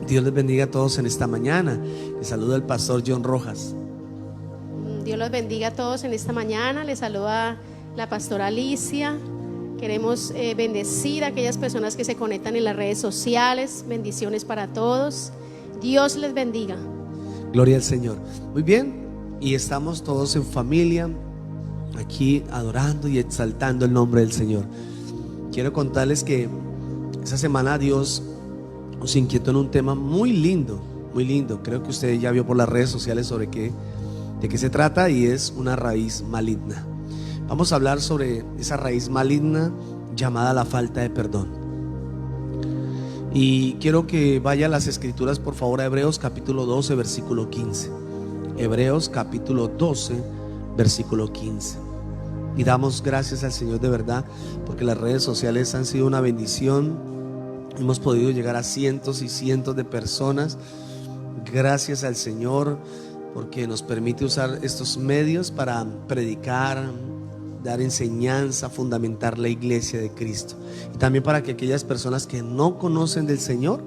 Dios les bendiga a todos en esta mañana. Les saluda el pastor John Rojas. Dios los bendiga a todos en esta mañana. Les saluda la pastora Alicia. Queremos bendecir a aquellas personas que se conectan en las redes sociales. Bendiciones para todos. Dios les bendiga. Gloria al Señor. Muy bien, y estamos todos en familia, aquí adorando y exaltando el nombre del Señor. Quiero contarles que esta semana Dios nos inquietó en un tema muy lindo, muy lindo. Creo que usted ya vio por las redes sociales de qué se trata, y es una raíz maligna. Vamos a hablar sobre esa raíz maligna llamada la falta de perdón. Y quiero que vaya a las escrituras, por favor, a Hebreos capítulo 12, versículo 15. Hebreos capítulo 12, versículo 15. Y damos gracias al Señor de verdad, porque las redes sociales han sido una bendición. Hemos podido llegar a cientos y cientos de personas. Gracias al Señor, porque nos permite usar estos medios para predicar, dar enseñanza, fundamentar la iglesia de Cristo. Y también para que aquellas personas que no conocen del Señor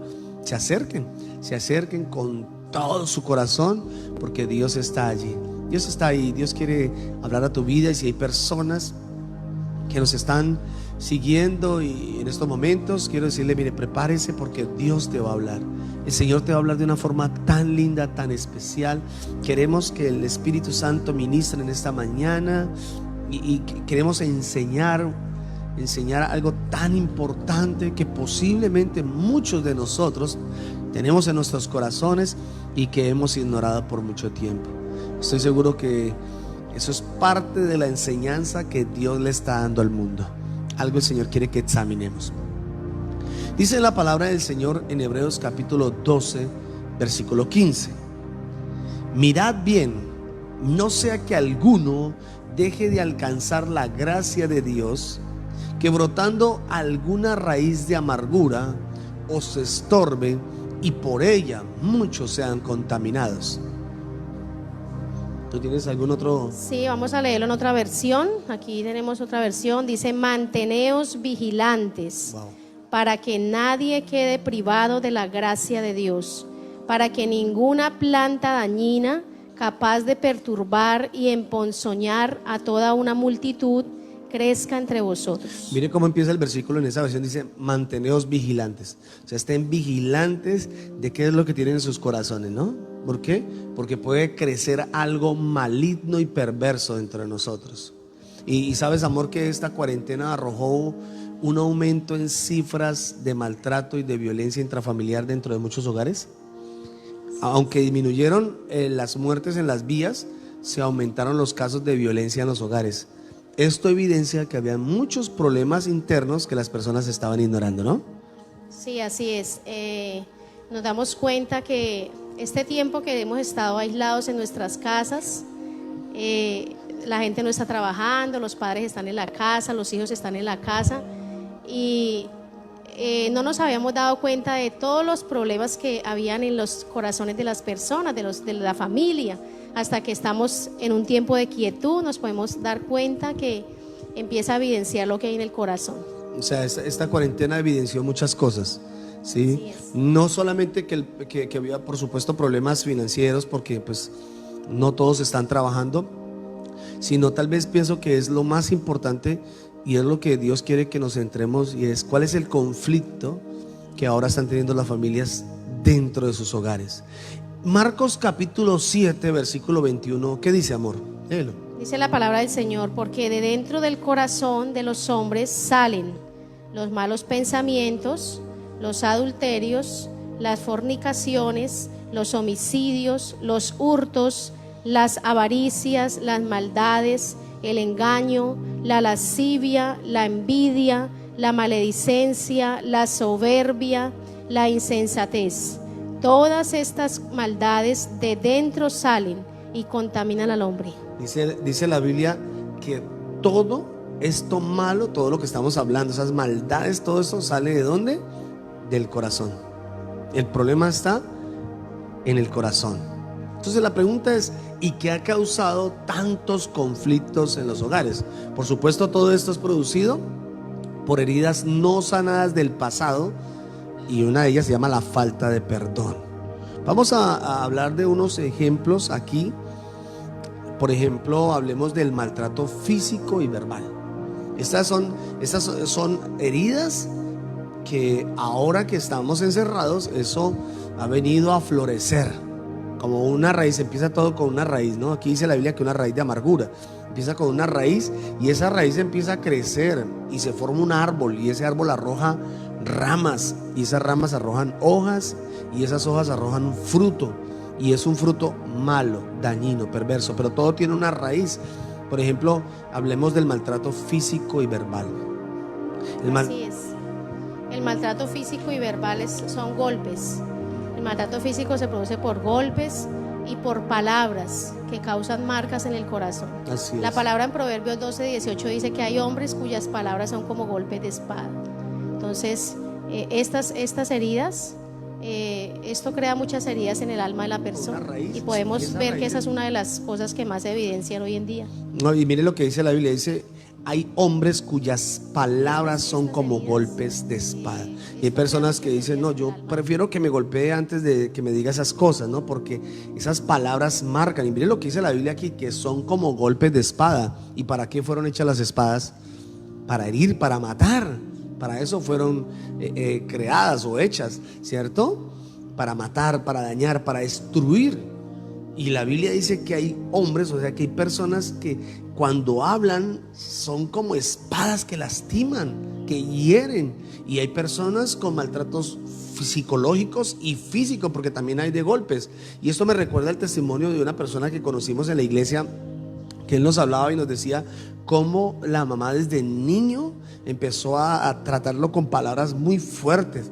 se acerquen con todo su corazón, porque Dios está allí. Dios está ahí. Dios quiere hablar a tu vida. Y si hay personas que nos están siguiendo y en estos momentos, quiero decirle: mire, prepárese, porque Dios te va a hablar. El Señor te va a hablar de una forma tan linda, tan especial. Queremos que el Espíritu Santo ministre en esta mañana, y queremos enseñar algo tan importante que posiblemente muchos de nosotros tenemos en nuestros corazones y que hemos ignorado por mucho tiempo. Estoy seguro que eso es parte de la enseñanza que Dios le está dando al mundo. Algo el Señor quiere que examinemos. Dice la palabra del Señor en Hebreos capítulo 12, versículo 15: mirad bien, no sea que alguno deje de alcanzar la gracia de Dios, que brotando alguna raíz de amargura os estorbe, y por ella muchos sean contaminados. ¿Tú tienes algún otro? Sí, vamos a leerlo en otra versión. Aquí tenemos otra versión. Dice: manteneos vigilantes, para que nadie quede privado de la gracia de Dios, para que ninguna planta dañina, capaz de perturbar y emponzoñar a toda una multitud, crezca entre vosotros. Mire cómo empieza el versículo en esa versión. Dice: manteneos vigilantes. O sea, estén vigilantes de qué es lo que tienen en sus corazones, ¿no? ¿Por qué? Porque puede crecer algo maligno y perverso dentro de nosotros. Y sabes, amor, que esta cuarentena arrojó un aumento en cifras de maltrato y de violencia intrafamiliar dentro de muchos hogares. Aunque disminuyeron las muertes en las vías, se aumentaron los casos de violencia en los hogares. Esto evidencia que había muchos problemas internos que las personas estaban ignorando, ¿no? Sí, así es. Nos damos cuenta que este tiempo que hemos estado aislados en nuestras casas, la gente no está trabajando, los padres están en la casa, los hijos están en la casa, y no nos habíamos dado cuenta de todos los problemas que habían en los corazones de las personas, de la familia. Hasta que estamos en un tiempo de quietud, nos podemos dar cuenta que empieza a evidenciar lo que hay en el corazón. O sea, esta cuarentena evidenció muchas cosas, ¿sí? No solamente que había, por supuesto, problemas financieros, porque pues no todos están trabajando, sino tal vez pienso que es lo más importante, y es lo que Dios quiere que nos centremos, y es cuál es el conflicto que ahora están teniendo las familias dentro de sus hogares. Marcos capítulo 7, versículo 21, ¿qué dice, amor? Léelo. Dice la palabra del Señor: porque de dentro del corazón de los hombres salen los malos pensamientos, los adulterios, las fornicaciones, los homicidios, los hurtos, las avaricias, las maldades, el engaño, la lascivia, la envidia, la maledicencia, la soberbia, la insensatez. Todas estas maldades de dentro salen y contaminan al hombre. Dice la Biblia que todo esto malo, todo lo que estamos hablando, esas maldades, todo eso sale ¿de dónde? Del corazón. El problema está en el corazón. Entonces la pregunta es: ¿y qué ha causado tantos conflictos en los hogares? Por supuesto, todo esto es producido por heridas no sanadas del pasado, y una de ellas se llama la falta de perdón. Vamos a hablar de unos ejemplos aquí. Por ejemplo, hablemos del maltrato físico y verbal. Estas son heridas que ahora que estamos encerrados, eso ha venido a florecer como una raíz. Empieza todo con una raíz, ¿no? Aquí dice la Biblia que una raíz de amargura. Empieza con una raíz y esa raíz empieza a crecer y se forma un árbol, y ese árbol arroja ramas, y esas ramas arrojan hojas, y esas hojas arrojan un fruto, y es un fruto malo, dañino, perverso, pero todo tiene una raíz. Por ejemplo, hablemos del maltrato físico y verbal. Así es. El maltrato físico y verbal son golpes. El maltrato físico se produce por golpes y por palabras que causan marcas en el corazón. Así es. La palabra en Proverbios 12:18 dice que hay hombres cuyas palabras son como golpes de espada. Entonces, estas heridas, esto crea muchas heridas en el alma de la persona, y podemos ver que esa es una de las cosas que más se evidencian hoy en día. No, y mire lo que dice la Biblia, dice: hay hombres cuyas palabras son como golpes de espada. Y hay personas que dicen: no, yo prefiero que me golpee antes de que me diga esas cosas, ¿no? Porque esas palabras marcan. Y mire lo que dice la Biblia aquí, que son como golpes de espada. ¿Y para qué fueron hechas las espadas? Para herir, para matar. Para eso fueron creadas o hechas, ¿cierto? Para matar, para dañar, para destruir. Y la Biblia dice que hay hombres, o sea que hay personas que cuando hablan son como espadas que lastiman, que hieren. Y hay personas con maltratos psicológicos y físicos, porque también hay de golpes. Y esto me recuerda el testimonio de una persona que conocimos en la iglesia, que él nos hablaba y nos decía cómo la mamá desde niño empezó a tratarlo con palabras muy fuertes.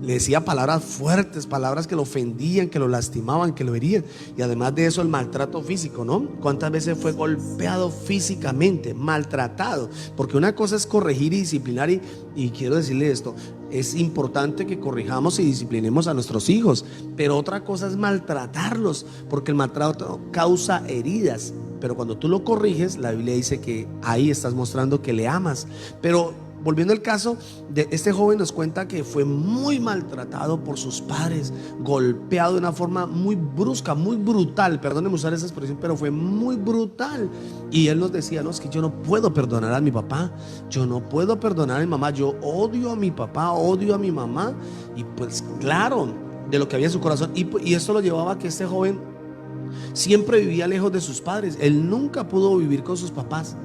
Le decía palabras fuertes, palabras que lo ofendían, que lo lastimaban, que lo herían. Y además de eso, el maltrato físico, ¿no? ¿Cuántas veces fue golpeado físicamente, maltratado? Porque una cosa es corregir y disciplinar, y quiero decirle esto: es importante que corrijamos y disciplinemos a nuestros hijos, pero otra cosa es maltratarlos, porque el maltrato causa heridas. Pero cuando tú lo corriges, la Biblia dice que ahí estás mostrando que le amas. Pero volviendo al caso de este joven, nos cuenta que fue muy maltratado por sus padres, golpeado de una forma muy brusca, muy brutal. Perdónenme usar esa expresión, pero fue muy brutal. Y él nos decía: no, es que yo no puedo perdonar a mi papá, yo no puedo perdonar a mi mamá, yo odio a mi papá, odio a mi mamá. Y pues claro, de lo que había en su corazón. Y esto lo llevaba a que este joven siempre vivía lejos de sus padres. Él nunca pudo vivir con sus papás.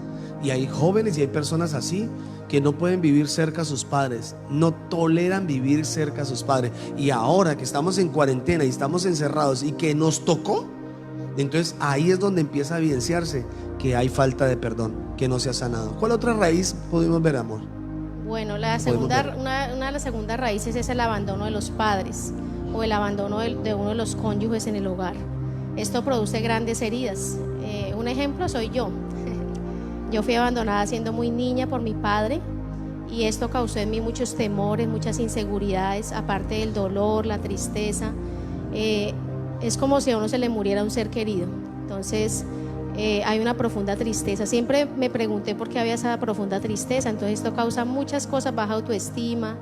Y hay jóvenes y hay personas así que no pueden vivir cerca a sus padres, no toleran vivir cerca a sus padres. Y ahora que estamos en cuarentena y estamos encerrados y que nos tocó, entonces ahí es donde empieza a evidenciarse que hay falta de perdón, que no se ha sanado. ¿Cuál otra raíz pudimos ver, amor? Bueno, una de las segundas raíces es el abandono de los padres, o el abandono de uno de los cónyuges en el hogar. Esto produce grandes heridas. Un ejemplo soy yo. Yo fui abandonada siendo muy niña por mi padre, y esto causó en mí muchos temores, muchas inseguridades, aparte del dolor, la tristeza. Es como si a uno se le muriera un ser querido. Entonces hay una profunda tristeza. Siempre me pregunté por qué había esa profunda tristeza. Entonces esto causa muchas cosas: baja autoestima,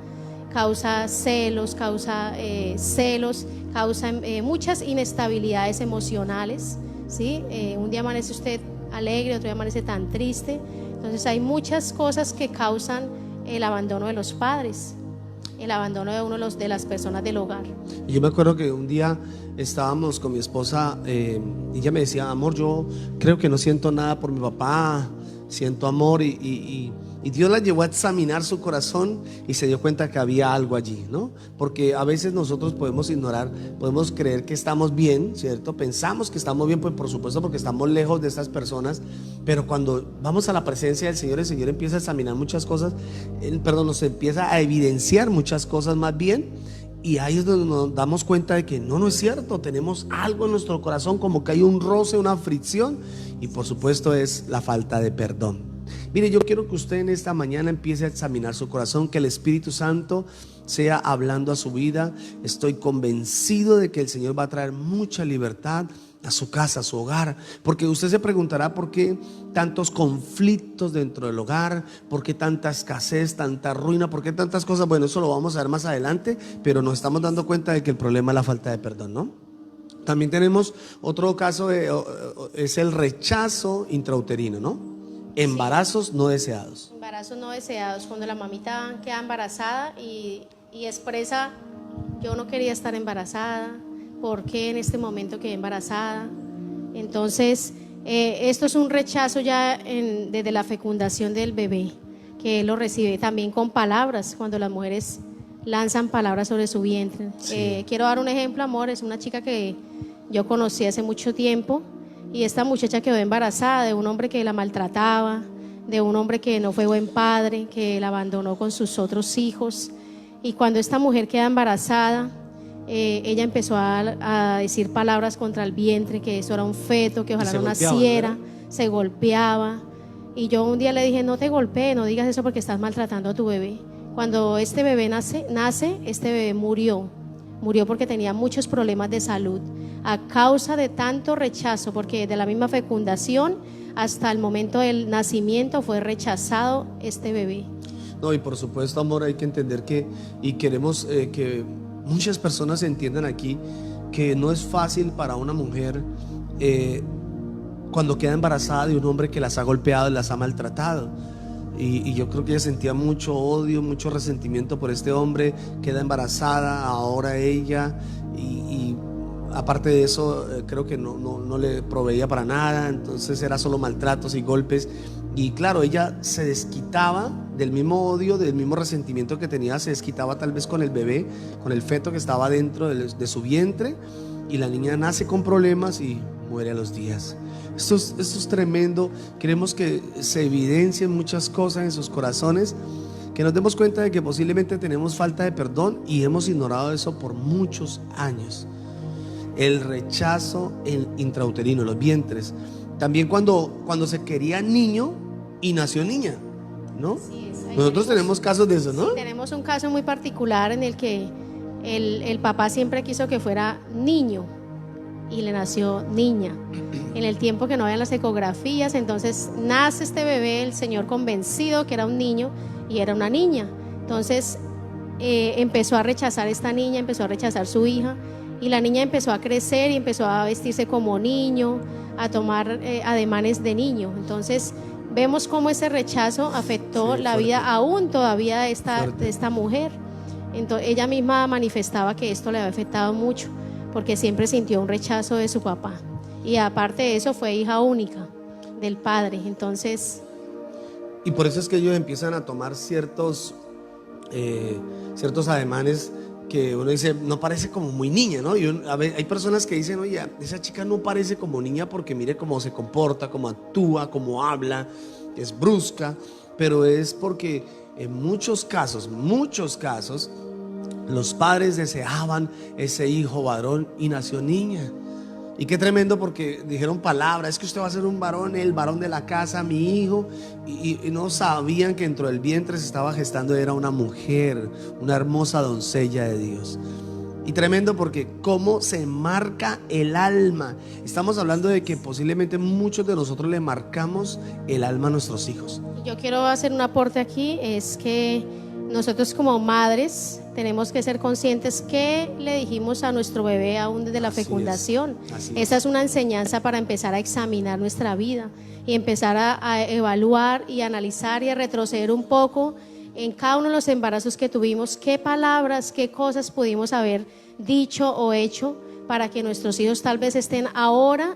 causa celos, causa muchas inestabilidades emocionales, ¿sí? Un día amanece usted alegre, otro día amanece tan triste. Entonces hay muchas cosas que causan el abandono de los padres, el abandono de uno de las personas del hogar. Yo me acuerdo que un día estábamos con mi esposa, y ella me decía: amor, yo creo que no siento nada por mi papá, siento amor. Y Dios la llevó a examinar su corazón y se dio cuenta que había algo allí, ¿no? Porque a veces nosotros podemos ignorar, podemos creer que estamos bien, ¿cierto? Pensamos que estamos bien, pues por supuesto, porque estamos lejos de estas personas. Pero cuando vamos a la presencia del Señor, el Señor empieza a examinar muchas cosas, nos empieza a evidenciar muchas cosas más bien. Y ahí es donde nos damos cuenta de que no es cierto, tenemos algo en nuestro corazón, como que hay un roce, una fricción, y por supuesto es la falta de perdón. Mire, yo quiero que usted en esta mañana empiece a examinar su corazón, que el Espíritu Santo sea hablando a su vida. Estoy convencido de que el Señor va a traer mucha libertad a su casa, a su hogar. Porque usted se preguntará por qué tantos conflictos dentro del hogar, por qué tanta escasez, tanta ruina, por qué tantas cosas. Bueno, eso lo vamos a ver más adelante, pero nos estamos dando cuenta de que el problema es la falta de perdón, ¿no? También tenemos otro caso, es el rechazo intrauterino, ¿no? Embarazos no deseados. Embarazos no deseados, cuando la mamita queda embarazada y expresa: yo no quería estar embarazada, ¿por qué en este momento quedé embarazada? Entonces, esto es un rechazo ya desde la fecundación del bebé, que él lo recibe también con palabras, cuando las mujeres lanzan palabras sobre su vientre. Sí. Quiero dar un ejemplo, amor. Es una chica que yo conocí hace mucho tiempo, y esta muchacha quedó embarazada de un hombre que la maltrataba, de un hombre que no fue buen padre, que la abandonó con sus otros hijos. Y cuando esta mujer queda embarazada, ella empezó a decir palabras contra el vientre, que eso era un feto, que ojalá no naciera, se golpeaba. Y yo un día le dije: no te golpees, no digas eso porque estás maltratando a tu bebé. Cuando este bebé nace, este bebé murió porque tenía muchos problemas de salud a causa de tanto rechazo, porque de la misma fecundación hasta el momento del nacimiento fue rechazado este bebé. No, y por supuesto, amor, hay que entender que, y queremos que muchas personas entiendan aquí, que no es fácil para una mujer cuando queda embarazada de un hombre que las ha golpeado y las ha maltratado. Y yo creo que ella sentía mucho odio, mucho resentimiento por este hombre. Queda embarazada ahora ella, y aparte de eso creo que no le proveía para nada. Entonces era solo maltratos y golpes. Y claro, ella se desquitaba del mismo odio, del mismo resentimiento que tenía. Se desquitaba tal vez con el bebé, con el feto que estaba dentro de su vientre. Y la niña nace con problemas y muere a los días. Esto es tremendo. Queremos que se evidencien muchas cosas en sus corazones, que nos demos cuenta de que posiblemente tenemos falta de perdón y hemos ignorado eso por muchos años. El rechazo intrauterino, los vientres. También cuando se quería niño y nació niña, ¿no? Sí, Nosotros tenemos casos de eso, ¿no? Sí, tenemos un caso muy particular en el que el papá siempre quiso que fuera niño y le nació niña. En el tiempo que no había las ecografías, entonces nace este bebé, el señor convencido que era un niño y era una niña. Entonces empezó a rechazar esta niña, empezó a rechazar su hija, y la niña empezó a crecer y empezó a vestirse como niño, a tomar ademanes de niño. Entonces vemos cómo ese rechazo afectó la vida aún todavía de esta mujer. Entonces ella misma manifestaba que esto le había afectado mucho, porque siempre sintió un rechazo de su papá, y aparte de eso fue hija única del padre. Entonces, y por eso es que ellos empiezan a tomar ciertos ademanes que uno dice, no parece como muy niña, ¿no? Y hay personas que dicen, oye, esa chica no parece como niña porque mire cómo se comporta, cómo actúa, cómo habla, es brusca. Pero es porque en muchos casos, los padres deseaban ese hijo varón y nació niña. Y qué tremendo, porque dijeron palabras: es que usted va a ser un varón, el varón de la casa, mi hijo. Y no sabían que dentro del vientre se estaba gestando, era una mujer, una hermosa doncella de Dios. Y tremendo, porque cómo se marca el alma. Estamos hablando de que posiblemente muchos de nosotros le marcamos el alma a nuestros hijos. Yo quiero hacer un aporte aquí, es que nosotros como madres tenemos que ser conscientes que le dijimos a nuestro bebé aún desde la fecundación. Esa es una enseñanza para empezar a examinar nuestra vida y empezar a evaluar y analizar y a retroceder un poco en cada uno de los embarazos que tuvimos, qué palabras, qué cosas pudimos haber dicho o hecho para que nuestros hijos tal vez estén ahora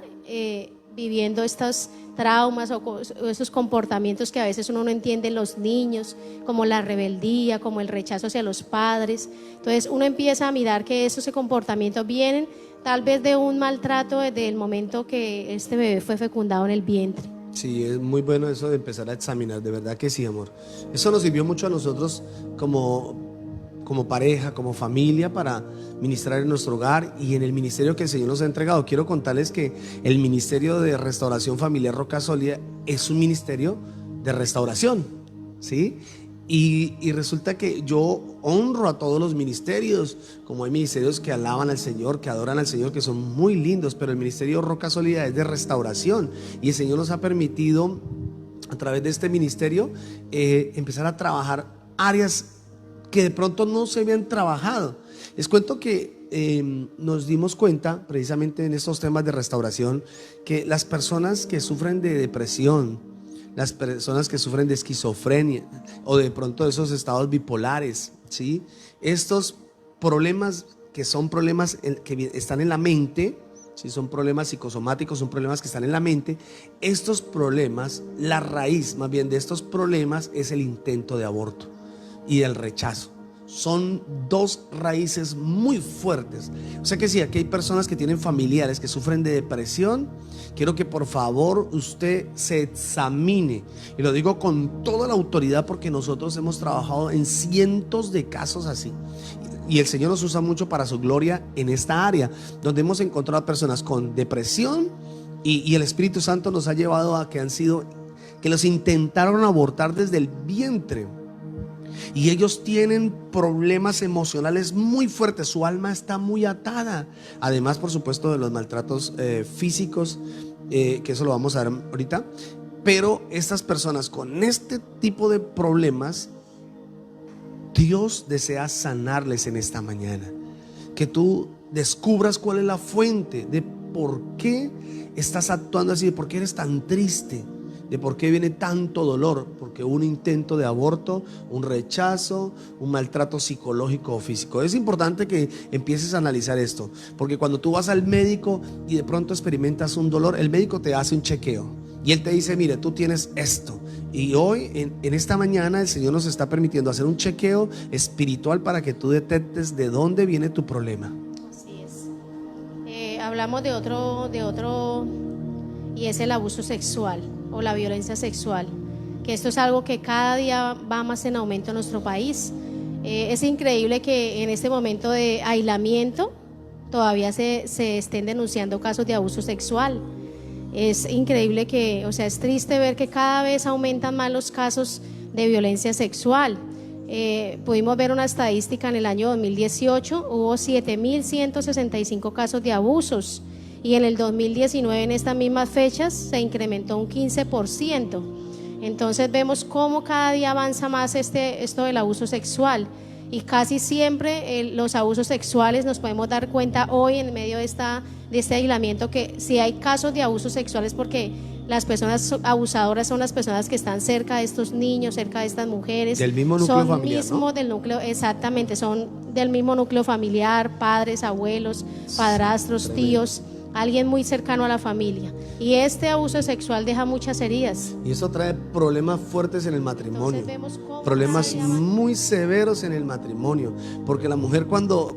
viviendo estos traumas o esos comportamientos que a veces uno no entiende en los niños, como la rebeldía, como el rechazo hacia los padres. Entonces uno empieza a mirar que esos comportamientos vienen tal vez de un maltrato desde el momento que este bebé fue fecundado en el vientre. Sí, es muy bueno eso de empezar a examinar, de verdad que sí, amor. Eso nos sirvió mucho a nosotros como pareja, como familia, para ministrar en nuestro hogar y en el ministerio que el Señor nos ha entregado. Quiero contarles que el Ministerio de Restauración Familiar Roca Sólida es un ministerio de restauración, ¿sí? Y resulta que yo honro a todos los ministerios, como hay ministerios que alaban al Señor, que adoran al Señor, que son muy lindos, pero el ministerio Roca Sólida es de restauración, y el Señor nos ha permitido a través de este ministerio empezar a trabajar áreas que de pronto no se habían trabajado. Les cuento que nos dimos cuenta precisamente en estos temas de restauración que las personas que sufren de depresión, las personas que sufren de esquizofrenia o de pronto de esos estados bipolares, ¿sí? Estos problemas que son problemas que están en la mente, ¿sí? Son problemas psicosomáticos, son problemas que están en la mente. Estos problemas, la raíz más bien de estos problemas es el intento de aborto y el rechazo. Son dos raíces muy fuertes. O sea que si aquí hay personas que tienen familiares que sufren de depresión, quiero que por favor usted se examine, y lo digo con toda la autoridad porque nosotros hemos trabajado en cientos de casos así, y el Señor nos usa mucho para su gloria en esta área, donde hemos encontrado personas con depresión y el Espíritu Santo nos ha llevado a que los intentaron abortar desde el vientre. Y ellos tienen problemas emocionales muy fuertes, su alma está muy atada. Además, por supuesto, de los maltratos físicos, que eso lo vamos a ver ahorita. Pero estas personas con este tipo de problemas, Dios desea sanarles en esta mañana. Que tú descubras cuál es la fuente de por qué estás actuando así, de por qué eres tan triste, de por qué viene tanto dolor, porque un intento de aborto, un rechazo, un maltrato psicológico o físico. Es importante que empieces a analizar esto, porque cuando tú vas al médico y de pronto experimentas un dolor, el médico te hace un chequeo y él te dice, mire, tú tienes esto. Y hoy, en esta mañana, el Señor nos está permitiendo hacer un chequeo espiritual para que tú detectes de dónde viene tu problema. Así es. Hablamos de otro, y es el abuso sexual o la violencia sexual, que esto es algo que cada día va más en aumento en nuestro país. Es increíble que en este momento de aislamiento todavía se estén denunciando casos de abuso sexual. Es increíble que, o sea, es triste ver que cada vez aumentan más los casos de violencia sexual. Pudimos ver una estadística en el año 2018, hubo 7.165 casos de abusos, y en el 2019, en estas mismas fechas, se incrementó un 15%. Entonces vemos cómo cada día avanza más esto del abuso sexual, y casi siempre los abusos sexuales nos podemos dar cuenta hoy en medio de este aislamiento, que si hay casos de abusos sexuales porque las personas abusadoras son las personas que están cerca de estos niños, cerca de estas mujeres. Del mismo núcleo familiar, ¿no? Del núcleo, exactamente, son del mismo núcleo familiar, padres, abuelos, padrastros, tremendo. Tíos, alguien muy cercano a la familia. Y este abuso sexual deja muchas heridas. Y eso trae problemas fuertes en el matrimonio. Entonces vemos cómo Problemas cada día va- muy severos en el matrimonio, porque la mujer cuando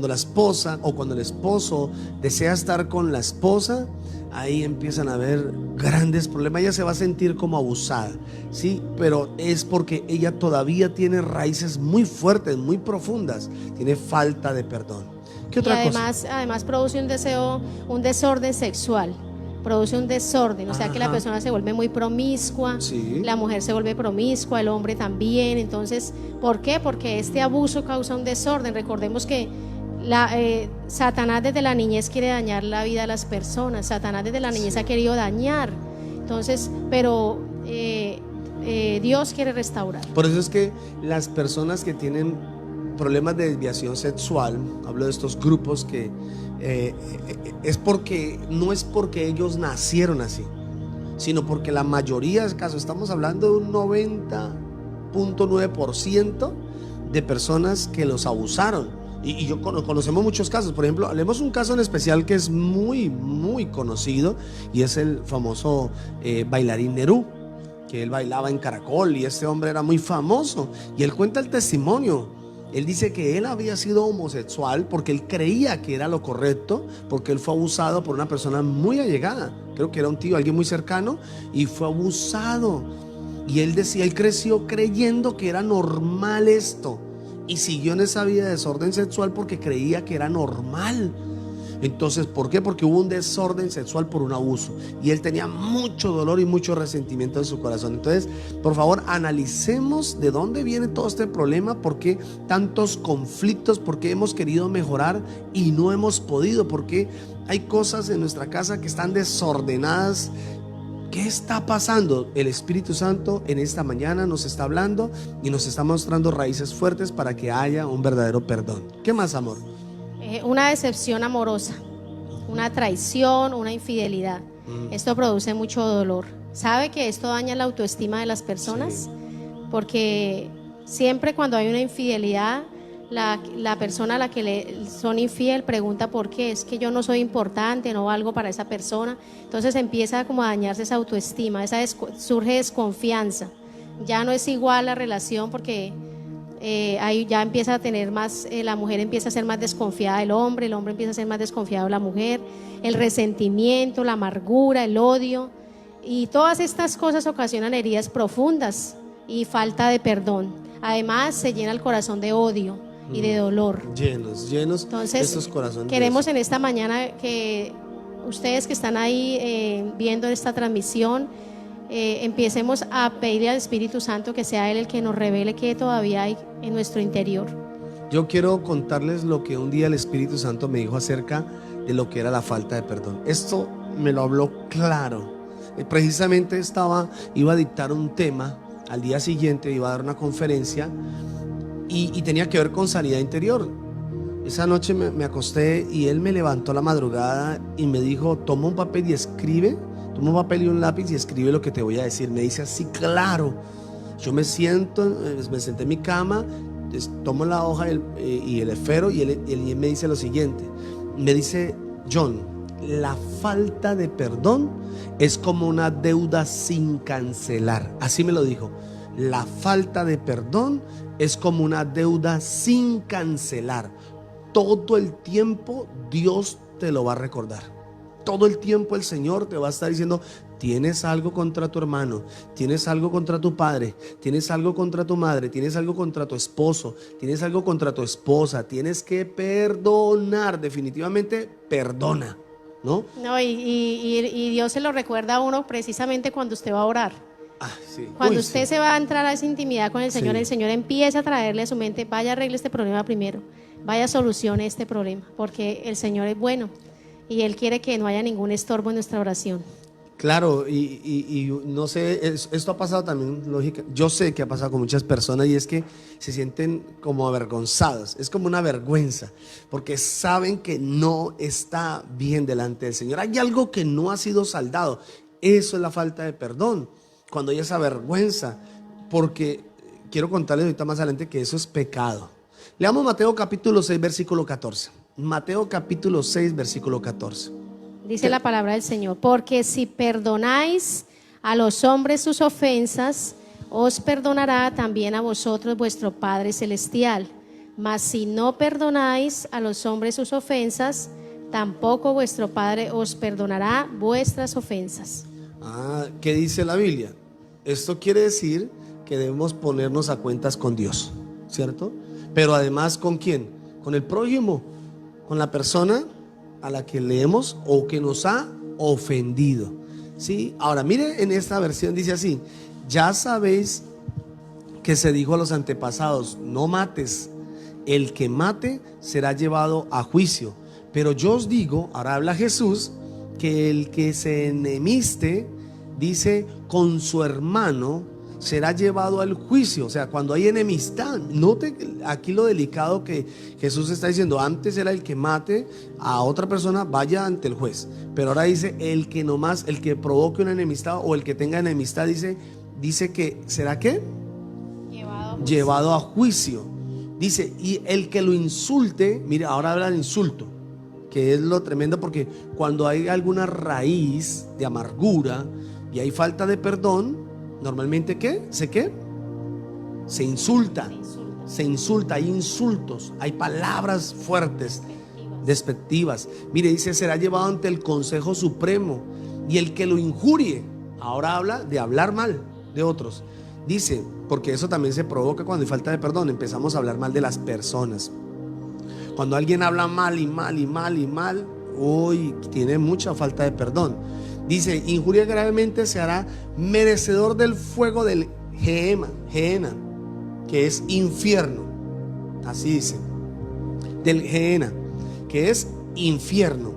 la esposa o cuando el esposo desea estar con la esposa, ahí empiezan a haber grandes problemas. Ella se va a sentir como abusada, sí, pero es porque ella todavía tiene raíces muy fuertes, muy profundas, tiene falta de perdón. ¿Qué Y otra cosa? además produce un desorden sexual. Produce un desorden, o sea que la Ajá. persona se vuelve muy promiscua, Sí. la mujer se vuelve promiscua, el hombre también. Entonces, ¿por qué? Porque este abuso causa un desorden. Recordemos que Satanás desde la niñez quiere dañar la vida de las personas. Satanás desde la niñez ha querido dañar. Entonces, pero Dios quiere restaurar. Por eso es que las personas que tienen problemas de desviación sexual, hablo de estos grupos que no es porque ellos nacieron así, sino porque la mayoría de casos, estamos hablando de un 90.9% de personas que los abusaron. Y conocemos muchos casos. Por ejemplo, hablemos un caso en especial que es muy, muy conocido, y es el famoso bailarín Nerú, que él bailaba en Caracol, y este hombre era muy famoso, y él cuenta el testimonio. Él dice que él había sido homosexual porque él creía que era lo correcto, porque él fue abusado por una persona muy allegada, creo que era un tío, alguien muy cercano, y fue abusado. Y él decía, él creció creyendo que era normal esto, y siguió en esa vida de desorden sexual porque creía que era normal. Entonces, ¿por qué? Porque hubo un desorden sexual por un abuso y él tenía mucho dolor y mucho resentimiento en su corazón. Entonces, por favor, analicemos de dónde viene todo este problema, por qué tantos conflictos, por qué hemos querido mejorar y no hemos podido, por qué hay cosas en nuestra casa que están desordenadas. ¿Qué está pasando? El Espíritu Santo en esta mañana nos está hablando y nos está mostrando raíces fuertes para que haya un verdadero perdón. ¿Qué más, amor? Una decepción amorosa, una traición, una infidelidad. Esto produce mucho dolor. ¿Sabe que esto daña la autoestima de las personas? Sí. Porque siempre cuando hay una infidelidad, la persona a la que le son infiel pregunta por qué. Es que yo no soy importante, no valgo para esa persona. Entonces empieza como a dañarse esa autoestima, surge desconfianza. Ya no es igual la relación porque ahí ya empieza a tener más, la mujer empieza a ser más desconfiada del hombre, el hombre empieza a ser más desconfiado de la mujer, el resentimiento, la amargura, el odio, y todas estas cosas ocasionan heridas profundas y falta de perdón. Además se llena el corazón de odio y de dolor. Llenos Entonces, estos corazones. queremos en esta mañana que ustedes que están ahí viendo esta transmisión, empecemos a pedirle al Espíritu Santo que sea Él el que nos revele qué todavía hay en nuestro interior. Yo quiero contarles lo que un día el Espíritu Santo me dijo acerca de lo que era la falta de perdón. Esto me lo habló claro. Precisamente iba a dictar un tema, al día siguiente iba a dar una conferencia y tenía que ver con sanidad interior. Esa noche me acosté y él me levantó a la madrugada y me dijo: toma un papel y escribe. Toma un papel y un lápiz y escribe lo que te voy a decir. Me dice así, claro. Yo me senté en mi cama, tomo la hoja y el esfero y él me dice lo siguiente. Me dice: John, la falta de perdón es como una deuda sin cancelar. Así me lo dijo. La falta de perdón es como una deuda sin cancelar. Todo el tiempo Dios te lo va a recordar. Todo el tiempo el Señor te va a estar diciendo: tienes algo contra tu hermano, tienes algo contra tu padre, tienes algo contra tu madre, tienes algo contra tu esposo, tienes algo contra tu esposa, tienes que perdonar. Definitivamente perdona, ¿no? No, y Dios se lo recuerda a uno precisamente cuando usted va a orar. Sí. Cuando usted se va a entrar a esa intimidad con el Señor, Sí. el Señor empieza a traerle a su mente: vaya, arregle este problema primero, vaya, solucione este problema, porque el Señor es bueno y Él quiere que no haya ningún estorbo en nuestra oración. Claro, y no sé, esto ha pasado también, lógica. Yo sé que ha pasado con muchas personas y es que se sienten como avergonzados. Es como una vergüenza, porque saben que no está bien delante del Señor. Hay algo que no ha sido saldado. Eso es la falta de perdón. Cuando hay esa vergüenza, porque quiero contarles ahorita más adelante que eso es pecado. Leamos Mateo capítulo 6, versículo 14. Mateo capítulo 6, versículo 14. Dice la palabra del Señor: porque si perdonáis a los hombres sus ofensas, os perdonará también a vosotros vuestro Padre Celestial. Mas si no perdonáis a los hombres sus ofensas, tampoco vuestro Padre os perdonará vuestras ofensas. ¿Qué dice la Biblia? Esto quiere decir que debemos ponernos a cuentas con Dios, ¿cierto? Pero además, ¿con quién? Con el prójimo, con la persona a la que leemos o que nos ha ofendido, ¿sí? Ahora, mire, en esta versión dice así: ya sabéis que se dijo a los antepasados: no mates, el que mate será llevado a juicio. Pero yo os digo, ahora habla Jesús, que el que se enemiste, dice, con su hermano, será llevado al juicio. O sea, cuando hay enemistad, note aquí lo delicado que Jesús está diciendo. Antes era el que mate a otra persona, vaya ante el juez, pero ahora dice el que nomás, el que provoque una enemistad o el que tenga enemistad, dice que será ¿qué? Llevado a juicio. Dice, y el que lo insulte, mire, ahora habla de insulto, que es lo tremendo, porque cuando hay alguna raíz de amargura y hay falta de perdón, normalmente ¿qué? Se insulta, hay insultos, hay palabras fuertes, despectivas. Mire, dice, será llevado ante el Consejo Supremo, y el que lo injurie, ahora habla de hablar mal de otros. Dice, porque eso también se provoca cuando hay falta de perdón, empezamos a hablar mal de las personas. Cuando alguien habla mal y mal y mal y mal, uy, tiene mucha falta de perdón. Dice, injuria gravemente se hará merecedor del fuego del Gehenna, que es infierno. Así dice, del Gehenna, que es infierno.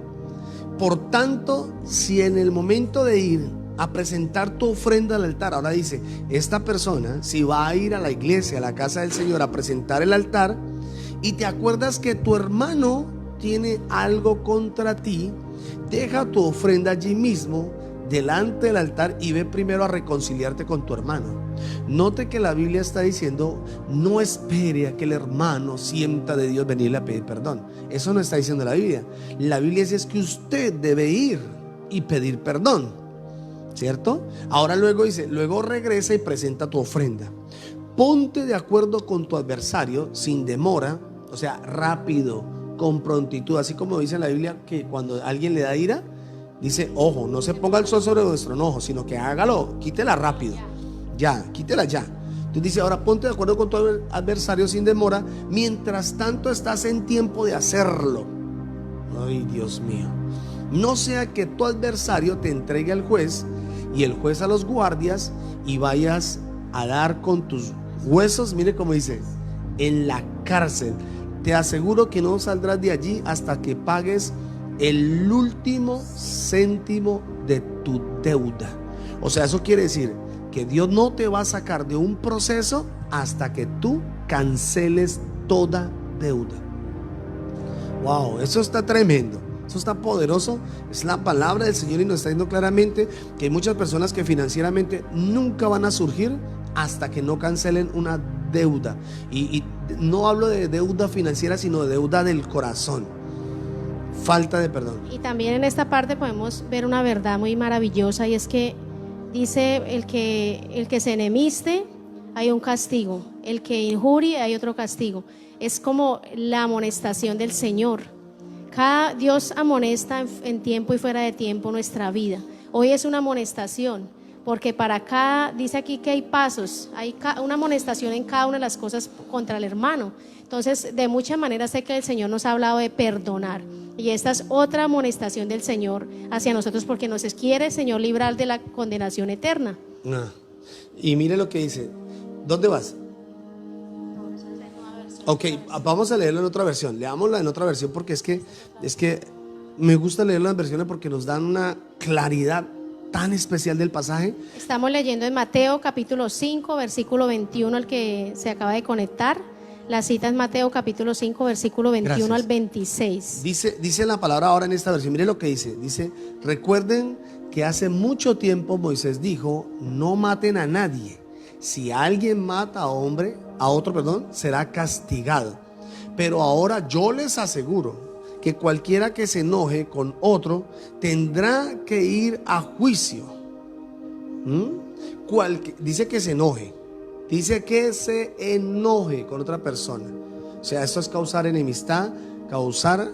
Por tanto, si en el momento de ir a presentar tu ofrenda al altar, ahora dice, esta persona, si va a ir a la iglesia, a la casa del Señor, a presentar el altar, y te acuerdas que tu hermano tiene algo contra ti, deja tu ofrenda allí mismo, delante del altar, y ve primero a reconciliarte con tu hermano. Note que la Biblia está diciendo, no espere a que el hermano sienta de Dios venirle a pedir perdón. Eso no está diciendo la Biblia. La Biblia dice es que usted debe ir y pedir perdón, ¿cierto? Ahora luego dice, luego regresa y presenta tu ofrenda. Ponte de acuerdo con tu adversario sin demora, o sea, rápido, con prontitud, así como dice la Biblia que cuando alguien le da ira, dice, ojo, no se ponga el sol sobre vuestro enojo, sino que hágalo, quítela rápido, ya, quítela ya. Entonces dice, ahora ponte de acuerdo con tu adversario sin demora, mientras tanto estás en tiempo de hacerlo. Ay, Dios mío, no sea que tu adversario te entregue al juez y el juez a los guardias y vayas a dar con tus huesos, mire cómo dice, en la cárcel. Te aseguro que no saldrás de allí hasta que pagues el último céntimo de tu deuda. O sea, eso quiere decir que Dios no te va a sacar de un proceso hasta que tú canceles toda deuda. Wow, eso está tremendo, eso está poderoso. Es la palabra del Señor y nos está diciendo claramente que hay muchas personas que financieramente nunca van a surgir hasta que no cancelen una deuda. Y no hablo de deuda financiera, sino de deuda del corazón. Falta de perdón. Y también en esta parte podemos ver una verdad muy maravillosa, y es que dice el que se enemiste hay un castigo, el que injurie hay otro castigo. Es como la amonestación del Señor. Dios amonesta en tiempo y fuera de tiempo nuestra vida. Hoy es una amonestación, porque para cada, dice aquí que hay pasos, hay una amonestación en cada una de las cosas contra el hermano. Entonces, de muchas maneras sé que el Señor nos ha hablado de perdonar, y esta es otra amonestación del Señor hacia nosotros, porque nos quiere el Señor librar de la condenación eterna. Y mire lo que dice. ¿Dónde vas? Ok, vamos a leerlo en otra versión. Leámosla en otra versión, porque es que me gusta leer las versiones porque nos dan una claridad tan especial del pasaje. Estamos leyendo en Mateo capítulo 5 versículo 21, el que se acaba de conectar. La cita es Mateo capítulo 5 versículo 21 Gracias. Al 26. Dice la palabra ahora en esta versión. Mire lo que dice. Dice, recuerden que hace mucho tiempo Moisés dijo, no maten a nadie. Si alguien mata a otro, será castigado. Pero ahora yo les aseguro que cualquiera que se enoje con otro tendrá que ir a juicio. Dice que se enoje. Dice que se enoje con otra persona. O sea, esto es causar enemistad, causar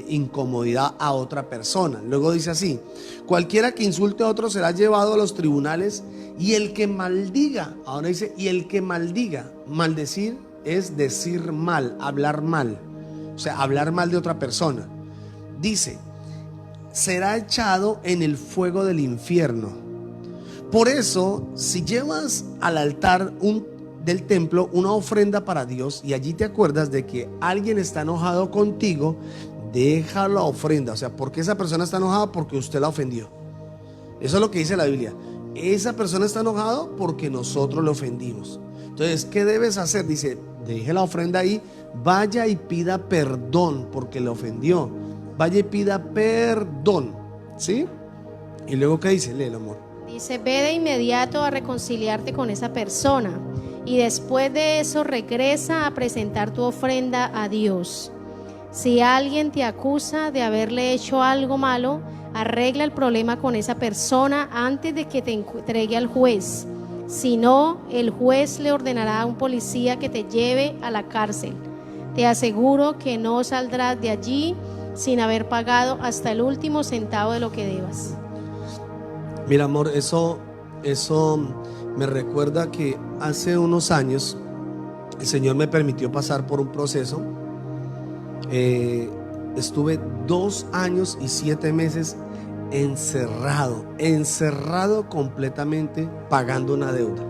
incomodidad a otra persona. Luego dice así: cualquiera que insulte a otro será llevado a los tribunales, y el que maldiga, ahora dice, y el que maldiga, maldecir es decir mal, hablar mal, o sea, hablar mal de otra persona. Dice, será echado en el fuego del infierno. Por eso, si llevas al altar del templo una ofrenda para Dios y allí te acuerdas de que alguien está enojado contigo, deja la ofrenda. O sea, ¿por qué esa persona está enojada? Porque usted la ofendió. Eso es lo que dice la Biblia. Esa persona está enojada porque nosotros le ofendimos. Entonces, ¿qué debes hacer? Dice, deje la ofrenda ahí, vaya y pida perdón porque le ofendió. Vaya y pida perdón, ¿sí? Y luego, ¿qué dice? Léelo, amor. Dice, ve de inmediato a reconciliarte con esa persona, y después de eso regresa a presentar tu ofrenda a Dios. Si alguien te acusa de haberle hecho algo malo, arregla el problema con esa persona antes de que te entregue al juez. Si no, el juez le ordenará a un policía que te lleve a la cárcel. Te aseguro que no saldrás de allí sin haber pagado hasta el último centavo de lo que debas. Mira, amor, eso me recuerda que hace unos años el Señor me permitió pasar por un proceso estuve 2 años y 7 meses encerrado completamente, pagando una deuda.